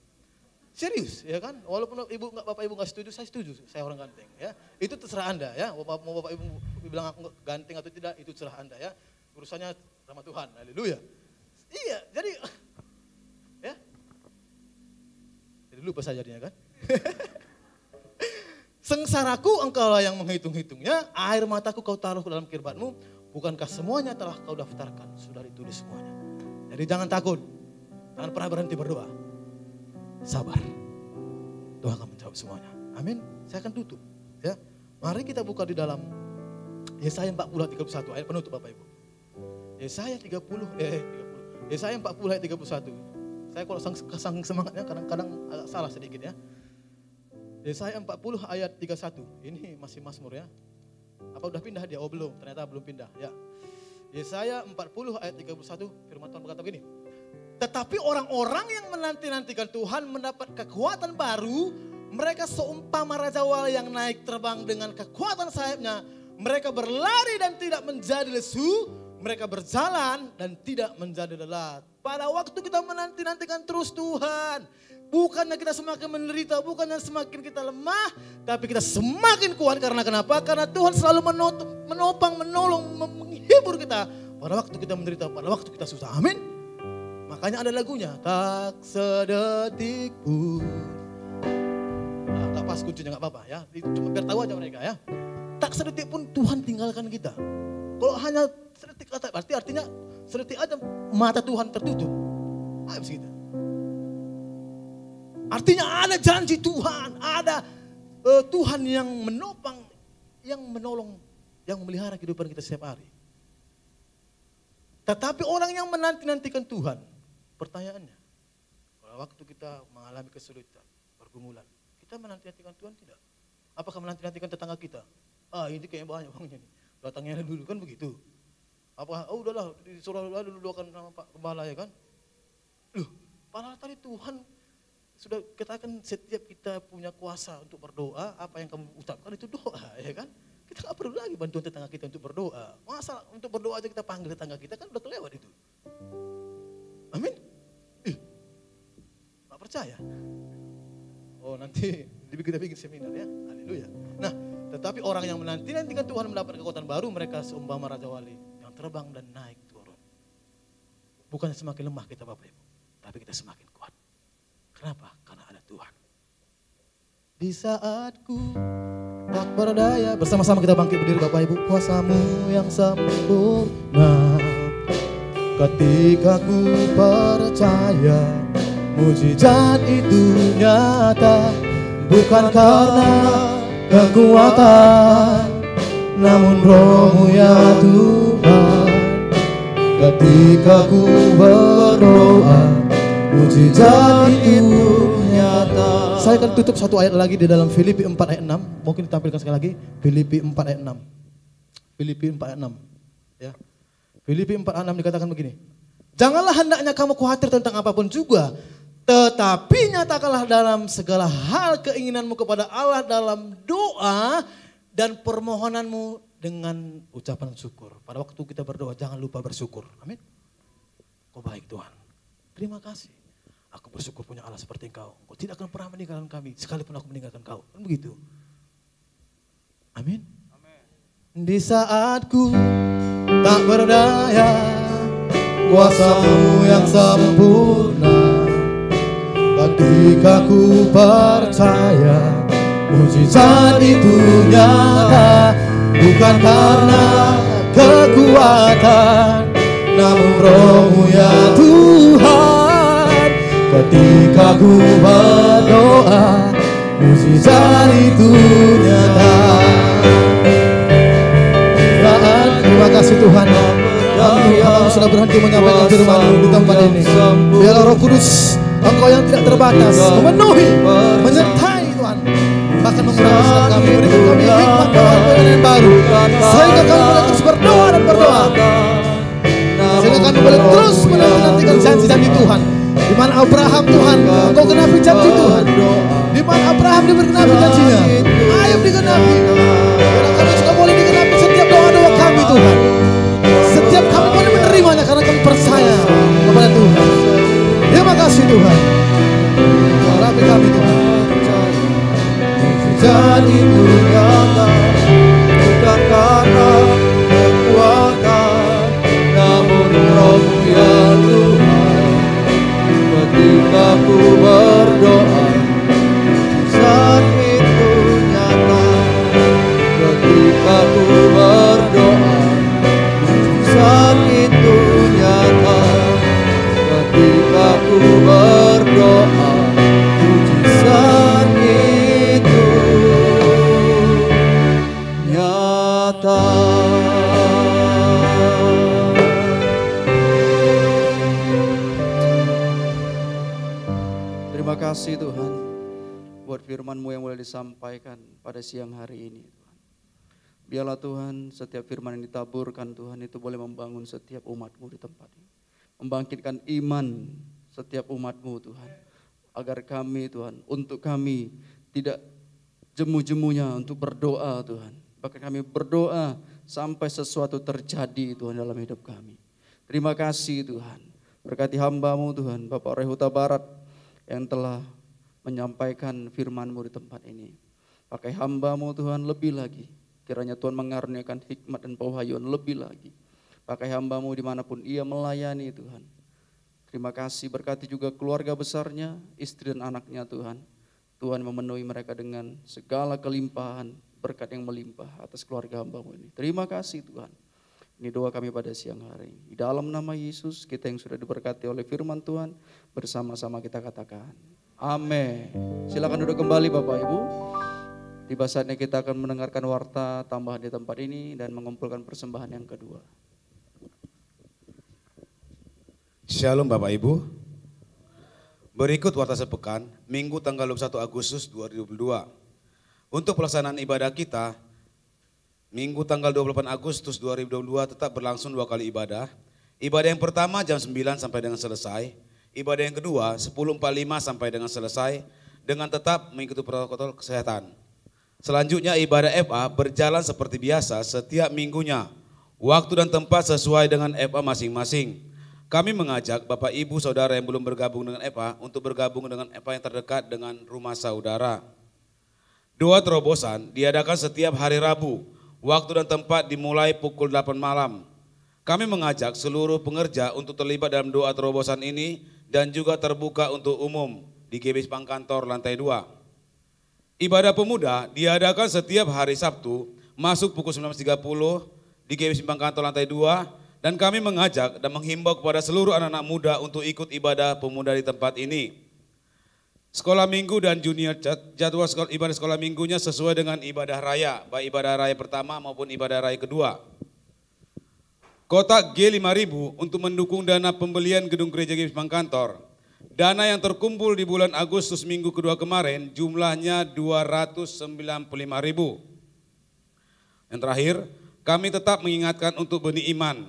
[SPEAKER 4] Serius ya kan. Walaupun Bapak Ibu nggak setuju, saya setuju. Saya orang ganteng ya. Itu terserah Anda ya. Mau Bapak Ibu bilang aku ganteng atau tidak, itu terserah Anda ya. Urusannya sama Tuhan. Haleluya. Iya, jadi ya. Jadi lupa saya jadinya kan. Sengsaraku engkaulah yang menghitung-hitungnya, air mataku kau taruh ke dalam kirbatmu. Bukankah semuanya telah kau daftarkan, sudah ditulis semuanya. Jadi jangan takut, jangan pernah berhenti berdoa. Sabar, Tuhan akan menjawab semuanya. Amin. Saya akan tutup. Ya, mari kita buka di dalam Yesaya 40:31 ayat penutup Bapak Ibu. Yesaya 40 ayat 31. Saya kalau saking semangatnya kadang-kadang agak salah sedikit ya. Yesaya 40 ayat 31. Ini masih Mazmur ya. Apa udah pindah dia? Oh belum, ternyata belum pindah ya. Yesaya 40 ayat 31 firman Tuhan berkata begini. Tetapi orang-orang yang menanti-nantikan Tuhan mendapat kekuatan baru, mereka seumpama raja wali yang naik terbang dengan kekuatan sayapnya. Mereka berlari dan tidak menjadi lesu, mereka berjalan dan tidak menjadi lelah. Pada waktu kita menanti-nantikan terus Tuhan, bukannya kita semakin menderita, bukannya semakin kita lemah, tapi kita semakin kuat. Karena kenapa? Karena Tuhan selalu menopang, menolong, menghibur kita pada waktu kita menderita, pada waktu kita susah. Amin. Makanya ada lagunya, tak sedetik pun. Nah, gak pas kuncinya, gak apa-apa ya. Itu cuma biar tahu aja mereka ya. Tak sedetik pun Tuhan tinggalkan kita. Kalau hanya sedetik, berarti artinya sedetik aja mata Tuhan tertutup. Habis kita. Artinya ada janji Tuhan, ada Tuhan yang menopang, yang menolong, yang memelihara kehidupan kita setiap hari. Tetapi orang yang menanti-nantikan Tuhan, pertanyaannya, kalau waktu kita mengalami kesulitan, pergumulan, kita menanti-nantikan Tuhan tidak? Apakah menanti-nantikan tetangga kita? Ah ini kayaknya banyak uangnya nih, datangnya dulu kan begitu. Apa? Oh udahlah, disuruh dulu akan sama Pak Gembala ya kan? Loh, padahal tadi Tuhan sudah katakan setiap kita punya kuasa untuk berdoa, apa yang kamu ucapkan itu doa ya kan? Kita gak perlu lagi bantuan tetangga kita untuk berdoa. Masa untuk berdoa aja kita panggil tetangga kita kan udah kelewat itu. Amin? Gak percaya? Oh nanti kita bikin seminar ya, haleluya. Nah tetapi orang yang menanti-nantikan Tuhan mendapat kekuatan baru, mereka seumpama raja wali yang terbang dan naik turun. Bukannya semakin lemah kita Bapak Ibu, tapi kita semakin kuat. Kenapa? Karena ada Tuhan. Di saat ku tak berdaya, bersama-sama kita bangkit berdiri Bapak Ibu. Kuasamu yang sempurna, ketika ku percaya mujizat itu nyata, bukan karena kekuatan, namun Roh-Mu ya Tuhan. Ketika ku berdoa, mujizat itu nyata. Saya akan tutup satu ayat lagi di dalam Filipi 4 ayat 6. Mungkin ditampilkan sekali lagi. Filipi 4 ayat 6. Filipi 4 ayat 6. Ya. Filipi 4 ayat 6 dikatakan begini. Janganlah hendaknya kamu khawatir tentang apapun juga, tetapi nyatakanlah dalam segala hal keinginanmu kepada Allah dalam doa dan permohonanmu dengan ucapan syukur. Pada waktu kita berdoa jangan lupa bersyukur. Amin. Kau baik Tuhan. Terima kasih. Aku bersyukur punya Allah seperti Engkau. Engkau tidak akan pernah meninggalkan kami sekalipun aku meninggalkan Kau. Kan begitu. Amin. Di saatku tak berdaya, kuasa-Mu yang sempurna, ketika ku percaya mujizat itu nyata, bukan karena kekuatan, namun Roh-Mu ya Tuhan. Ketika ku berdoa, mujizat itu nyata. Terima kasih Tuhan. Kami sudah berhenti menyampaikan firman-Mu di tempat ini. Biarlah Roh Kudus, Engkau yang tidak terbatas, memenuhi, menyertai Tuhan. Bahkan mengurapi setiap kami, berikan kami hikmat Tuhan yang baru. Sehingga kami boleh terus berdoa dan berdoa. Sehingga kami boleh terus menantikan janji-janji Tuhan. Di mana Abraham Tuhan, Engkau genapi janji Tuhan. Di mana Abraham digenapi janjinya, Ayub digenapi. Biarlah kami juga boleh digenapi setiap doa-doa kami Tuhan. Setiap kami boleh menerimanya karena kami percaya kepada Tuhan. Terima kasih Tuhan. Urapi kami Tuhan. Mujizat itu nyata, bukan karena kekuatan, namun Roh-Mu ya Tuhan. Ketika ku berdoa, mujizat itu nyata.
[SPEAKER 1] kasih Tuhan buat firman-Mu yang boleh disampaikan pada siang hari ini. Tuhan. Biarlah Tuhan setiap firman yang ditaburkan Tuhan itu boleh membangun setiap umat-Mu di tempat ini. Membangkitkan iman setiap umat-Mu Tuhan. Agar kami Tuhan, untuk kami tidak jemu-jemunya untuk berdoa Tuhan. Bahkan kami berdoa sampai sesuatu terjadi Tuhan dalam hidup kami. Terima kasih Tuhan. Berkati hamba-Mu Tuhan, Bapak Roy Huta Barat yang telah menyampaikan firman-Mu di tempat ini. Pakai hamba-Mu Tuhan lebih lagi. Kiranya Tuhan mengaruniakan hikmat dan pewahyuan lebih lagi. Pakai hamba-Mu dimanapun ia melayani Tuhan. Terima kasih, berkati juga keluarga besarnya, istri dan anaknya Tuhan. Tuhan memenuhi mereka dengan segala kelimpahan, berkat yang melimpah atas keluarga hamba-Mu ini. Terima kasih Tuhan. Ini doa kami pada siang hari. Di dalam nama Yesus, kita yang sudah diberkati oleh firman Tuhan, bersama-sama kita katakan, amin. Silakan duduk kembali Bapak Ibu. Tiba saatnya kita akan mendengarkan warta tambahan di tempat ini dan mengumpulkan persembahan yang kedua.
[SPEAKER 5] Shalom Bapak Ibu. Berikut warta sepekan, Minggu tanggal 21 Agustus 2022. Untuk pelaksanaan ibadah kita, Minggu tanggal 28 Agustus 2022 tetap berlangsung 2 kali ibadah. Ibadah yang pertama jam 9 sampai dengan selesai. Ibadah yang kedua 10.45 sampai dengan selesai dengan tetap mengikuti protokol kesehatan. Selanjutnya ibadah FA berjalan seperti biasa setiap minggunya. Waktu dan tempat sesuai dengan FA masing-masing. Kami mengajak Bapak Ibu Saudara yang belum bergabung dengan FA untuk bergabung dengan FA yang terdekat dengan rumah saudara. Doa terobosan diadakan setiap hari Rabu. Waktu dan tempat dimulai pukul 8 malam. Kami mengajak seluruh pengerja untuk terlibat dalam doa terobosan ini dan juga terbuka untuk umum di GBI Simpang Kantor lantai 2. Ibadah pemuda diadakan setiap hari Sabtu masuk pukul 19.30 di GBI Simpang Kantor lantai 2 dan kami mengajak dan menghimbau kepada seluruh anak-anak muda untuk ikut ibadah pemuda di tempat ini. Sekolah minggu dan junior jadwal ibadah sekolah minggunya sesuai dengan ibadah raya, baik ibadah raya pertama maupun ibadah raya kedua. Kotak G5.000 untuk mendukung dana pembelian gedung gereja GBI Simpang Kantor. Dana yang terkumpul di bulan Agustus minggu kedua kemarin jumlahnya 295.000. Yang terakhir, kami tetap mengingatkan untuk benih iman.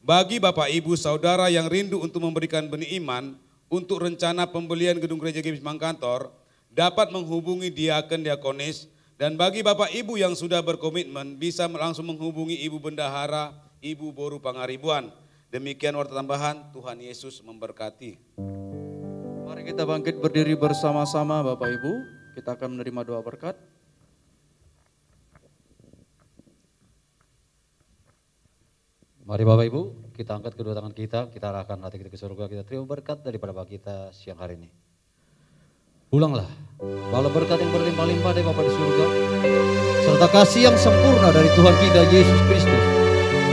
[SPEAKER 5] Bagi Bapak Ibu Saudara yang rindu untuk memberikan benih iman, untuk rencana pembelian gedung gereja GBI Simpang Kantor dapat menghubungi diaken diakonis dan bagi Bapak Ibu yang sudah berkomitmen bisa langsung menghubungi Ibu Bendahara, Ibu Boru Pangaribuan. Demikian warta tambahan, Tuhan Yesus memberkati.
[SPEAKER 1] Mari kita bangkit berdiri bersama-sama Bapak Ibu, kita akan menerima doa berkat.
[SPEAKER 6] Mari Bapak Ibu, kita angkat kedua tangan kita arahkan hati kita ke surga, kita terima berkat daripada Bapak kita siang hari ini. Pulanglah, bawa berkat yang berlimpah-limpah dari Bapa di surga, serta kasih yang sempurna dari Tuhan kita Yesus Kristus,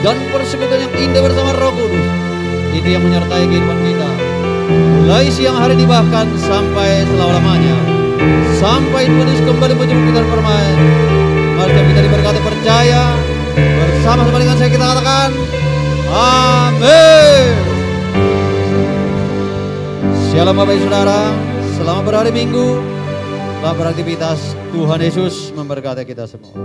[SPEAKER 6] dan persekutuan yang indah bersama Roh Kudus, itu yang menyertai kehidupan kita, mulai siang hari ini bahkan sampai selama-lamanya, sampai Tuhan Yesus kembali menjemput kita permain. Mari kita diberkati percaya, bersama-sama dengan saya kita katakan, amin. Shalom Bapak Ibu Saudara, selamat berhari Minggu, selamat beraktivitas. Tuhan Yesus memberkati kita semua.